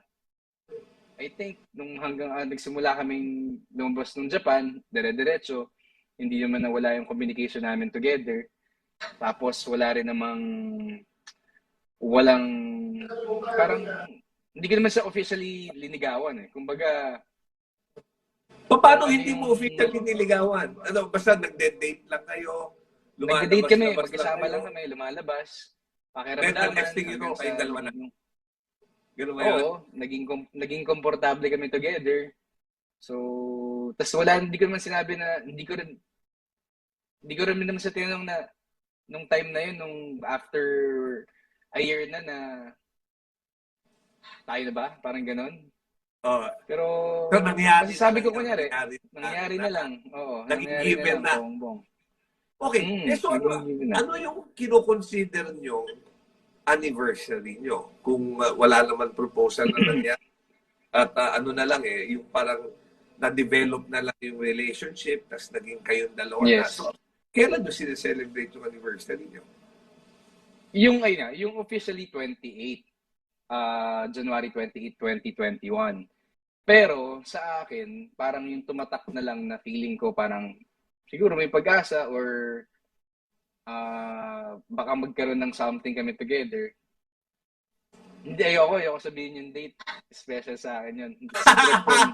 A: I think, nung hanggang nagsimula kaming lumabas ng Japan, dire-diretso, hindi naman nawala yung communication namin together. Tapos wala rin namang, parang, hindi ko naman siya officially linigawan eh. Kumbaga,
B: paano hindi mo officially niligawan? Basta nagde-date lang kayo?
A: Nagde-date kami, magkasama lang kami, lumalabas. Pakiramdaman.
B: Next thing you know, kayong dalawa na. Ganun ba yun?
A: Oo, naging komportable kami together. So, tas hindi ko naman sinabi na, hindi ko rin naman sa tinanong na, nung time na yun, nung after a year na tayo na ba? Parang ganon. Pero,
B: nangyari
A: sabi ko kunyari, nangyari na lang. Oo,
B: naging
A: nangyari
B: given
A: na lang. Bong.
B: Okay. So ano yung kino-consider nyo anniversary nyo? Kung wala naman proposal na nangyari at ano na lang yung parang na-develop na lang yung relationship, tapos naging kayong dalawa na.
A: Yes.
B: So, kailan nyo sineselebrate yung anniversary nyo?
A: Yung officially 28, January 28, 2021. Pero sa akin, parang yung tumatak na lang na feeling ko parang siguro may pag-asa or baka magkaroon ng something kami together. Hindi, ayoko sabihin yung date. Special sa akin yun. Secret yun.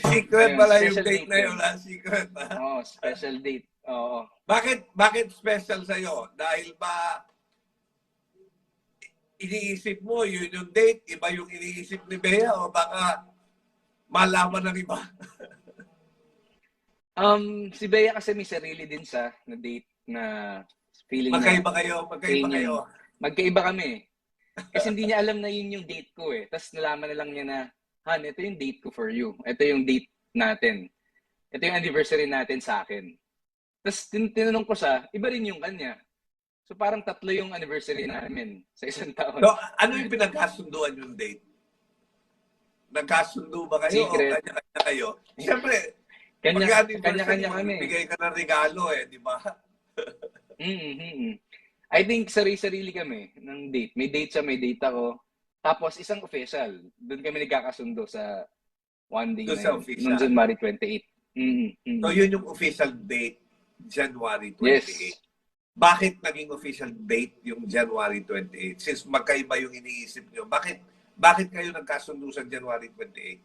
B: Secret
A: Ayun,
B: pala yung
A: special
B: date
A: date
B: na
A: yun.
B: yun, secret.
A: Oo, special date. Oo.
B: Bakit special sa'yo? Dahil ba iniisip mo yun yung date, iba yung iniisip ni Bea o baka malaman ng iba?
A: Si Bea kasi may sarili din siya na date na feeling
B: Magkaiba
A: na
B: kayo.
A: magkaiba kami. Kasi hindi niya alam na yun yung date ko eh. Tapos nalaman na lang niya na, Han, ito yung date ko for you. Ito yung date natin. Ito yung anniversary natin sa akin. Tapos tinanong ko siya, iba rin yung kanya. So parang 3 yung anniversary namin sa isang taon.
B: So, ano yung pinagkasunduan yung date? Nagkasundo ba kayo
A: Secret.
B: o kanya-kanya kayo? Siyempre,
A: Kanya-kanya kami.
B: Bigay ka ng regalo di ba?
A: I think sarili-sarili kami ng date. May date siya, may date ako. Tapos isang official. Doon kami nagkakasundo sa one day
B: Doon
A: na
B: sa
A: yun.
B: official.
A: Noong January 28.
B: So yun yung official date, January 28.
A: Yes.
B: Bakit naging official date yung January 28? Since magkaiba yung iniisip nyo, bakit kayo nagkasundo sa January 28?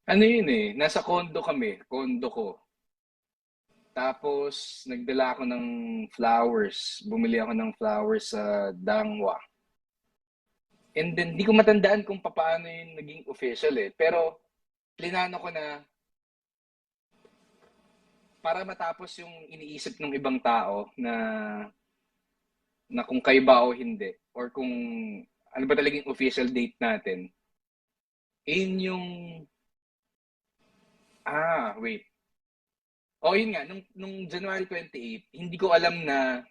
A: Ano yun eh, nasa condo kami, condo ko. Tapos, nagdala ako ng flowers. Bumili ako ng flowers sa Dangwa. And then, di ko matandaan kung paano yung naging official eh. Pero, plinano ko na para matapos yung iniisip ng ibang tao na kung kayo ba o hindi. Or kung ano ba talagang official date natin. Yun yung wait. Yun nga, nung January 28, hindi ko alam na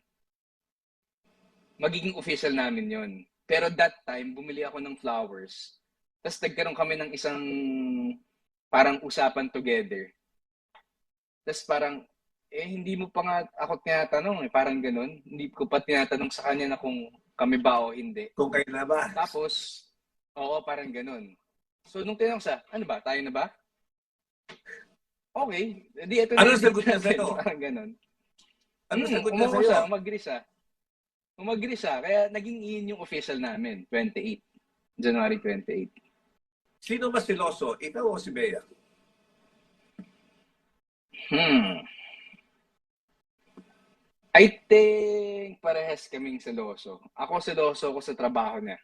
A: magiging official namin yun. Pero that time, bumili ako ng flowers. Tapos nagkaroon kami ng isang parang usapan together. Tapos parang, hindi mo pa nga ako tinatanong eh. Parang ganun. Hindi ko pa tinatanong sa kanya na kung kami ba o hindi.
B: Kung kayo na ba?
A: Tapos, oo, parang ganun. So, nung tinanong siya, ano ba? Tayo na ba? Okay. Di, ito
B: ano sagot niya sa'yo?
A: Parang ganun.
B: Ano sagot niya sa'yo?
A: Umagri siya. Kaya naging iyon yung official namin, 28. January 28.
B: Sino mas siloso? Ikaw o si Bea?
A: I think parehas kaming seloso. Ako seloso ako sa trabaho niya.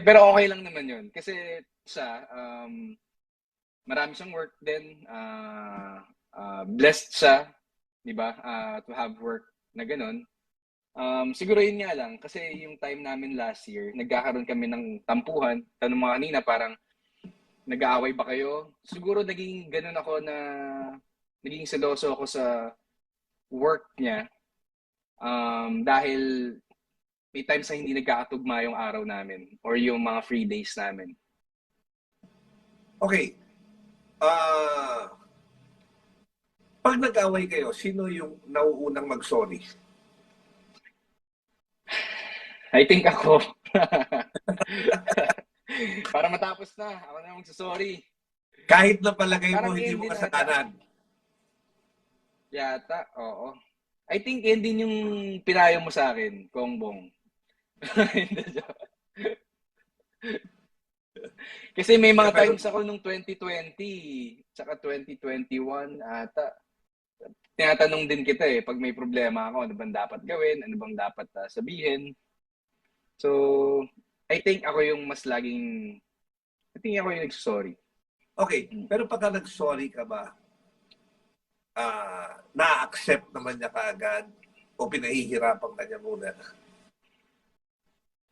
A: Pero okay lang naman yun. Kasi siya, marami siyang work din. Blessed siya, di ba? To have work na ganun. Siguro yun nga lang. Kasi yung time namin last year, nagkakaroon kami ng tampuhan. Tanong mga kanina, parang nag-aaway ba kayo? Siguro naging ganun ako na naging seloso ako sa work niya. Dahil may times na hindi nagkakatugma yung araw namin or yung mga free days namin.
B: Okay. Pag nag-away kayo, sino yung nauunang mag-sorry?
A: I think ako. Para matapos na, ako na magsasorry.
B: Kahit na palagay
A: Parang
B: mo hindi mo
A: hindi
B: kasalanan.
A: Yata, oo. I think yan din yung pinayo mo sa akin, Kongbong. Kasi may mga times ako nung 2020, tsaka 2021 ata. Tinatanong din kita eh, pag may problema ako, ano bang dapat gawin, ano bang dapat sabihin. So, I think ako yung ako yung nagsorry.
B: Okay, pero pagka nag-sorry ka ba, na-accept naman niya kaagad o pinahihirapan ka niya muna?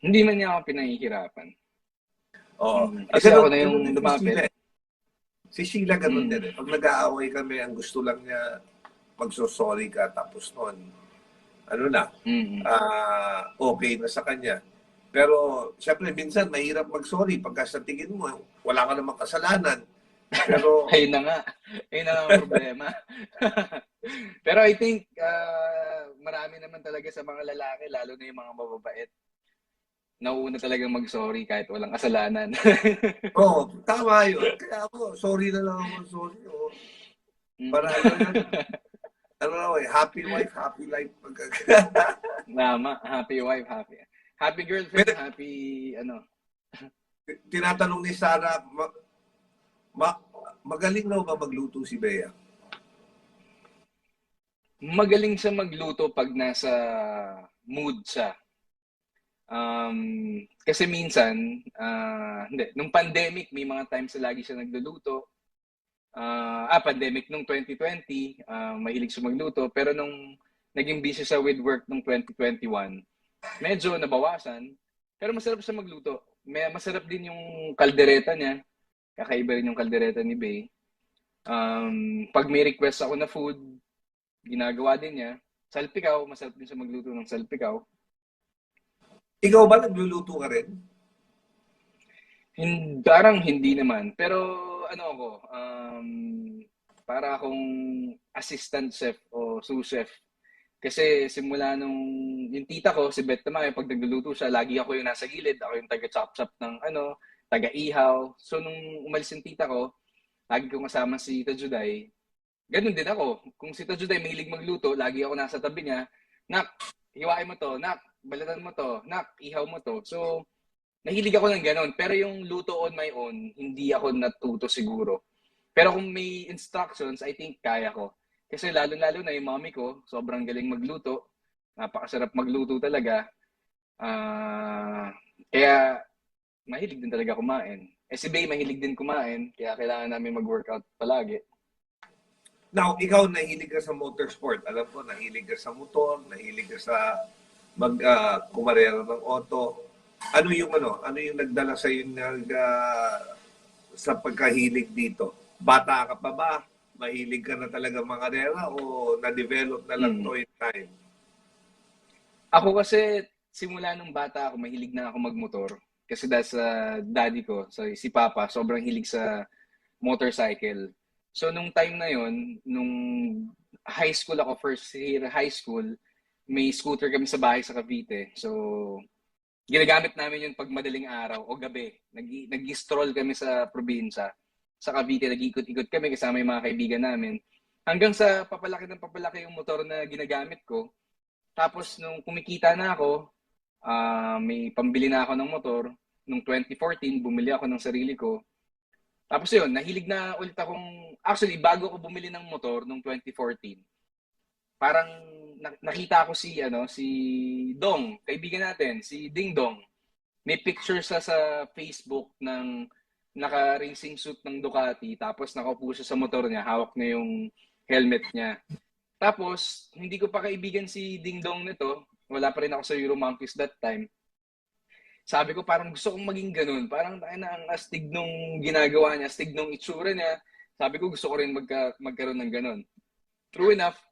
A: Hindi man niya ako pinahihirapan.
B: Oo.
A: Kasi ako na yung lumapit.
B: Si Sheila ganun
A: Mm.
B: din eh. Pag nag-aaway kami, ang gusto lang niya, magsosorry ka, tapos noon, ano na,
A: Mm.
B: okay na sa kanya. Pero, syempre, minsan, mahirap mag-sorry pagka sa tingin mo, wala ka namang kasalanan. Pero,
A: Ayun na nga. Ayun na nga ang problema. Pero I think marami naman talaga sa mga lalaki, lalo na yung mga mababait, nauuna talagang mag-sorry kahit walang kasalanan.
B: tama yun. Kaya ako, sorry na lang ako, sorry. Oh.
A: Mm.
B: Para ano yun, ano na eh, happy wife, happy life.
A: Tama. Happy wife, happy girlfriend,
B: Pero,
A: happy ano.
B: tinatanong ni Sarah, ma- magaling na ba magluto si Bea?
A: Magaling siya magluto pag nasa mood siya. Kasi minsan, hindi, nung pandemic, may mga times na lagi siya nagluluto. Pandemic nung 2020, mahilig siya magluto. Pero nung naging busy siya with work nung 2021, medyo nabawasan. Pero masarap siya magluto. Masarap din yung kaldereta niya. Kakaiba rin yung kaldereta ni Bey. Pag may request ako na food, ginagawa din niya. Salpikaw, masarap din siya magluto ng salpikaw.
B: Ikaw ba nagluluto ka rin?
A: Parang hindi naman. Pero ano ako, para akong assistant chef o sous chef. Kasi simula nung yung tita ko, si Beth Tamayo, pag nagluluto siya, lagi ako yung nasa gilid. Ako yung taga-chop-chop ng ano, taga-ihaw. So nung umalis yung tita ko, lagi ko kasama si Tita Juday. Ganun din ako. Kung si Tita Juday mahilig magluto, lagi ako nasa tabi niya. Nak, hiwain mo to. Nak, balatan mo to. Nak, ihaw mo to. So, nahilig ako ng ganun. Pero yung luto on my own, hindi ako natuto siguro. Pero kung may instructions, I think kaya ko. Kasi lalo-lalo na yung mommy ko, sobrang galing magluto. Napakasarap magluto talaga. Kaya mahilig din talaga kumain. Si Bay mahilig din kumain, kaya kailangan namin mag-workout palagi.
B: Now, ikaw nahilig ka sa motorsport. Alam ko, nahilig ka sa motor, nahilig ka sa kumarera ng auto. Ano yung nagdala sa iyo sa pagkahilig dito? Bata ka pa ba? Mahilig ka na talaga mangarera o na-develop na lang to in time?
A: Ako kasi, simula nung bata ako, mahilig na ako magmotor. Kasi dahil sa daddy ko, si Papa, sobrang hilig sa motorcycle. So, nung time na yon, nung high school ako, first year high school, may scooter kami sa bahay sa Cavite. So, ginagamit namin yun pag madaling araw o gabi. Nag-stroll kami sa probinsya. Sa Cavite, nag-ikot-ikot kami kasama yung mga kaibigan namin. Hanggang sa papalaki yung motor na ginagamit ko. Tapos, nung kumikita na ako, may pambili na ako ng motor. Nung 2014, bumili ako ng sarili ko. Tapos yun, nahilig na ulit akong, actually, bago ako bumili ng motor nung 2014, parang nakita ko si Dong, kaibigan natin, si Ding Dong. May picture sa Facebook ng naka-racing suit ng Ducati, tapos nakaupo siya sa motor niya, hawak na yung helmet niya. Tapos, hindi ko pa kaibigan si Ding Dong nito, wala pa rin ako sa Euro Monkeys that time. Sabi ko, parang gusto kong maging ganun. Parang ang astig nung ginagawa niya, astig nung itsura niya. Sabi ko, gusto ko rin magkaroon ng ganun. True enough,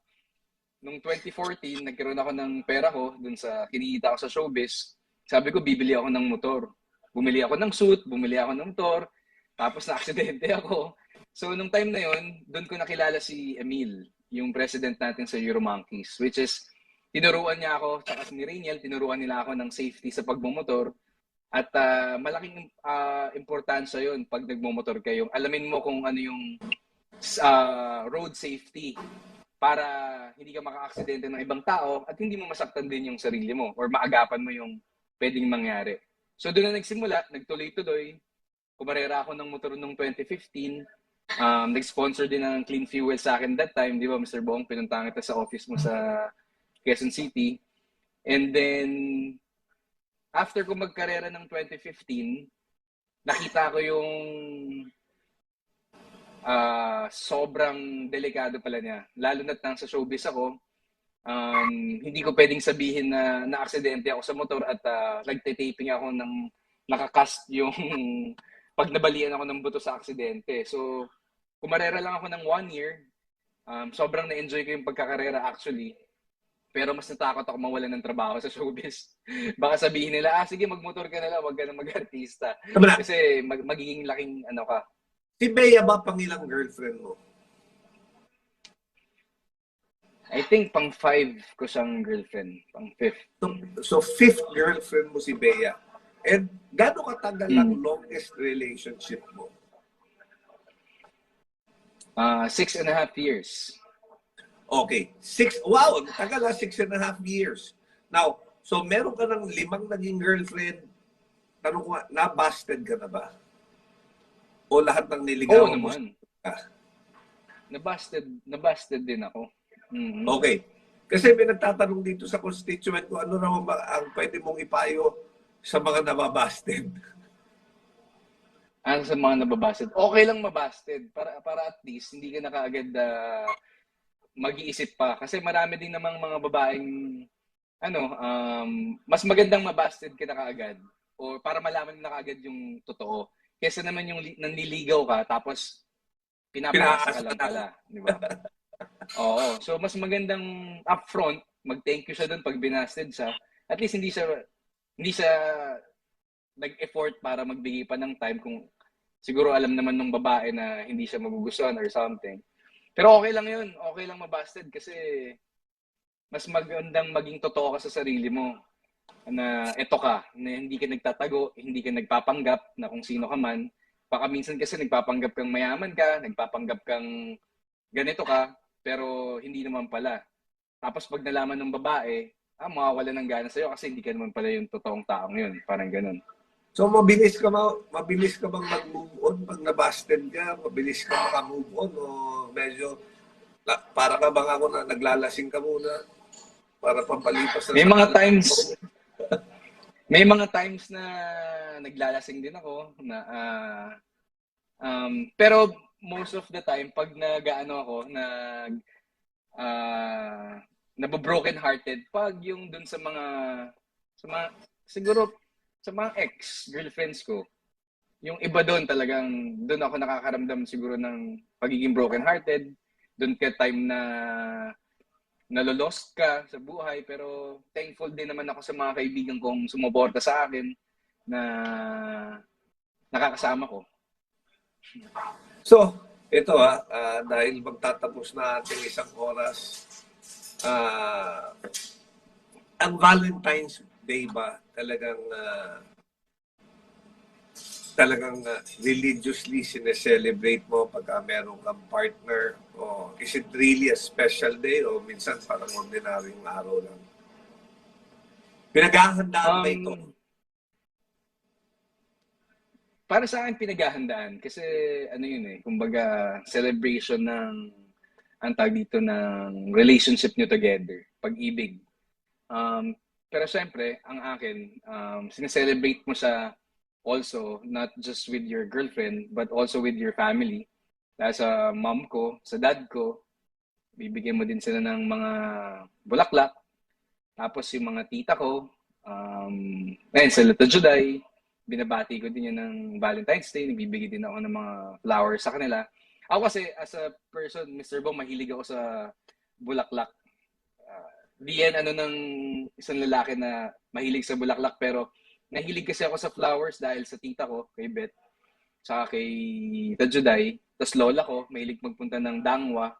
A: nung 2014, nagkaroon ako ng pera ko dun sa kinikita ko sa showbiz. Sabi ko, bibili ako ng motor. Bumili ako ng suit, bumili ako ng motor, tapos na-aksidente ako. So, nung time na yon, doon ko nakilala si Emil, yung president natin sa Euro Monkeys, which is, tinuruan niya ako, tsaka si Rainiel, tinuruan nila ako ng safety sa pagmumotor. At malaking importansya yun pag nagmumotor kayo. Alamin mo kung ano yung road safety para hindi ka maka-aksidente ng ibang tao at hindi mo masaktan din yung sarili mo or maagapan mo yung pwedeng mangyari. So doon na nagsimula, nagtuloy-tuloy. Kumarera ako ng motor noong 2015. Nag-sponsor din ng Clean Fuel sa akin that time. Di ba, Mr. Bong? Pinuntahan kita sa office mo sa Quezon City. And then, after ko magkarera ng 2015, nakita ko yung sobrang delikado pala niya. Lalo na't nang sa showbiz ako, hindi ko pwedeng sabihin na na-aksidente ako sa motor at nagte-taping ako ng nakakast yung pag nabalian ako ng buto sa aksidente. So, kumarera lang ako ng 1 year. Sobrang na-enjoy ko yung pagkakarera actually. Pero mas natakot ako mawalan ng trabaho sa showbiz. Baka sabihin nila, sige, magmotor ka na lang, wag ka na mag-artista.
B: Tama na.
A: Kasi magiging laking ano ka.
B: Si Bea ba pangilang girlfriend mo?
A: I think pang 5 ko siyang girlfriend. Pang 5th.
B: So fifth girlfriend mo si Bea. And gaano katagal ang longest relationship mo?
A: 6.5 years.
B: Okay. Wow, tagal 6.5 years. Now, so meron ka ng 5 naging girlfriend. Tanong ko, na-busted ka na ba? O lahat ng niligawan mo?
A: naman. Na-busted din ako. Mm-hmm.
B: Okay. Kasi may nagtatanong dito sa constituent ko, ano naman ba ang pwede mong ipayo sa mga nababasted?
A: Sa mga nababasted. Okay lang mabasted. Para at least, hindi ka na kaagad mag-iisip pa. Kasi marami din namang mga babaeng, mas magandang mabasted ka na kaagad. O para malaman na kaagad yung totoo. Kesa naman yung nanliligaw ka, tapos pinapasa ka lang pala. Di ba? Oo. So, mas magandang upfront, mag-thank you siya doon pag binasted siya. At least hindi siya nag-effort para magbigay pa ng time kung siguro alam naman ng babae na hindi siya magugustuhan or something. Pero okay lang yun. Okay lang mabasted kasi mas magandang maging totoo ka sa sarili mo na eto ka, na hindi ka nagtatago, hindi ka nagpapanggap na kung sino ka man. Baka minsan kasi nagpapanggap kang mayaman ka, nagpapanggap kang ganito ka, pero hindi naman pala. Tapos pag nalaman ng babae, mawawala ng gana sa'yo kasi hindi ka naman pala yung totoong taong yun. Parang ganun.
B: So mabilis ka bang mag-move on pag nabasted ka? Mabilis ka maka-move on o medyo para ka bang ako na naglalasing ka muna para pampalipas na
A: may mga times na naglalasing din ako na pero most of the time pag nabo-broken hearted pag yung dun sa mga siguro sa mga ex-girlfriends ko, yung iba doon talagang, doon ako nakakaramdam siguro ng pagiging broken-hearted. Doon ka time na nalolost ka sa buhay. Pero thankful din naman ako sa mga kaibigan kong sumuporta sa akin na nakakasama ko.
B: So, ito dahil magtatapos na ating 1 oras, ang Valentine's Day ba talagang religiously sineselebrate mo pagka meron kang partner? O is it really a special day o minsan parang ordinaryong araw lang? Pinaghahandaan ba ito?
A: Para sa akin pinaghahandaan kasi kumbaga celebration ng ang tawag dito ng relationship nyo together, pag-ibig. Pero syempre, ang akin, sineselebrate mo siya also, not just with your girlfriend, but also with your family. Dahil sa mom ko, sa dad ko, bibigyan mo din sila ng mga bulaklak. Tapos yung mga tita ko, sa Lito Juday, binabati ko din yan ng Valentine's Day, nagbibigay din ako ng mga flowers sa kanila. Ako kasi, as a person, Mr. Bong, mahilig ako sa bulaklak. Di yan ng isang lalaki na mahilig sa bulaklak, pero nahilig kasi ako sa flowers dahil sa tita ko, kay Beth, saka kay Tajuday, tapos lola ko, mahilig magpunta ng Dangwa.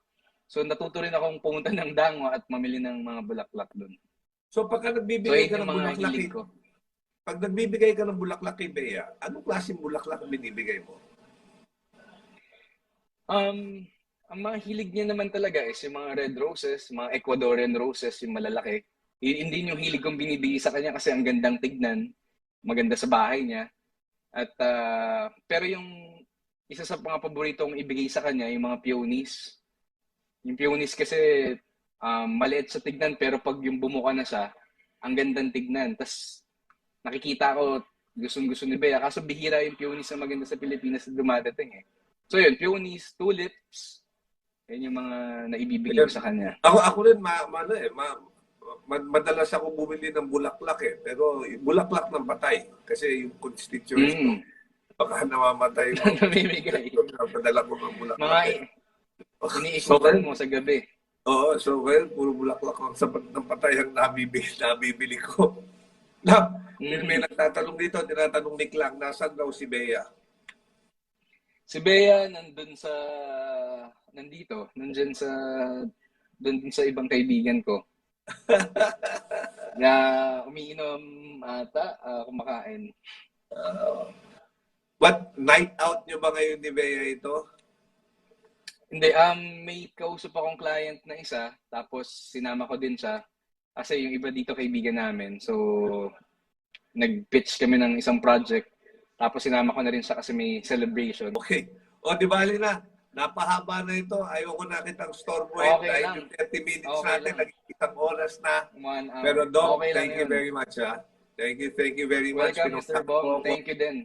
A: So natuto rin akong pumunta ng Dangwa at mamili ng mga bulaklak doon.
B: So pagka nagbibigay ka ng bulaklak, pag nagbibigay ka ng bulaklak kay Bea, anong klaseng bulaklak ang binibigay mo?
A: Ang mga hilig niya naman talaga is yung mga red roses, mga Ecuadorian roses, yung malalaki. Hindi yung hilig kong binibigay sa kanya kasi ang gandang tignan, maganda sa bahay niya. At pero yung isa sa mga paborito kong ibigay sa kanya, yung mga peonies. Yung peonies kasi maliit sa tignan pero pag yung bumuka na siya, ang gandang tignan. Tas nakikita ko gustong-gusto ni Bea. Kaso bihira yung peonies na maganda sa Pilipinas na dumadating eh. So yun, peonies, tulips, yan yung mga naibibigay ko sa kanya.
B: Ako rin, madalas ako bumili ng bulaklak eh. Pero bulaklak ng patay. Kasi yung constituents ko, Baka namamatay mo.
A: Namimigay.
B: Napadala ko ng
A: Mga
B: bulaklak.
A: iniikutan mo sa gabi.
B: Oo, so ngayon, puro bulaklak lang sa ng patay ang nabibili ko. Lab, may nagtatanong dito, tinatanong ni Klang, nasan daw si Bea?
A: Si Bea nandyan doon din sa ibang kaibigan ko. Na umiinom ata, kumakain.
B: What, night out nyo ba ngayon ni Bea ito?
A: Hindi, may kausap akong client na isa, tapos sinama ko din siya. Kasi yung iba dito kaibigan namin. So, nag-pitch kami ng isang project. Tapos sinama ko na rin siya kasi may celebration.
B: Okay. O, di bali na. Napahaba na ito. Ayoko na kitang storm mo
A: Okay
B: dahil
A: lang.
B: yung 30 minutes
A: Okay
B: natin,
A: lang.
B: naging isang oras na.
A: 1 hour.
B: Pero Dom,
A: Okay lang
B: thank you
A: yun.
B: very much. Ha? Thank you very much.
A: Welcome, Mr.
B: Pinuntahan mo
A: Bong.
B: ako.
A: Thank you din.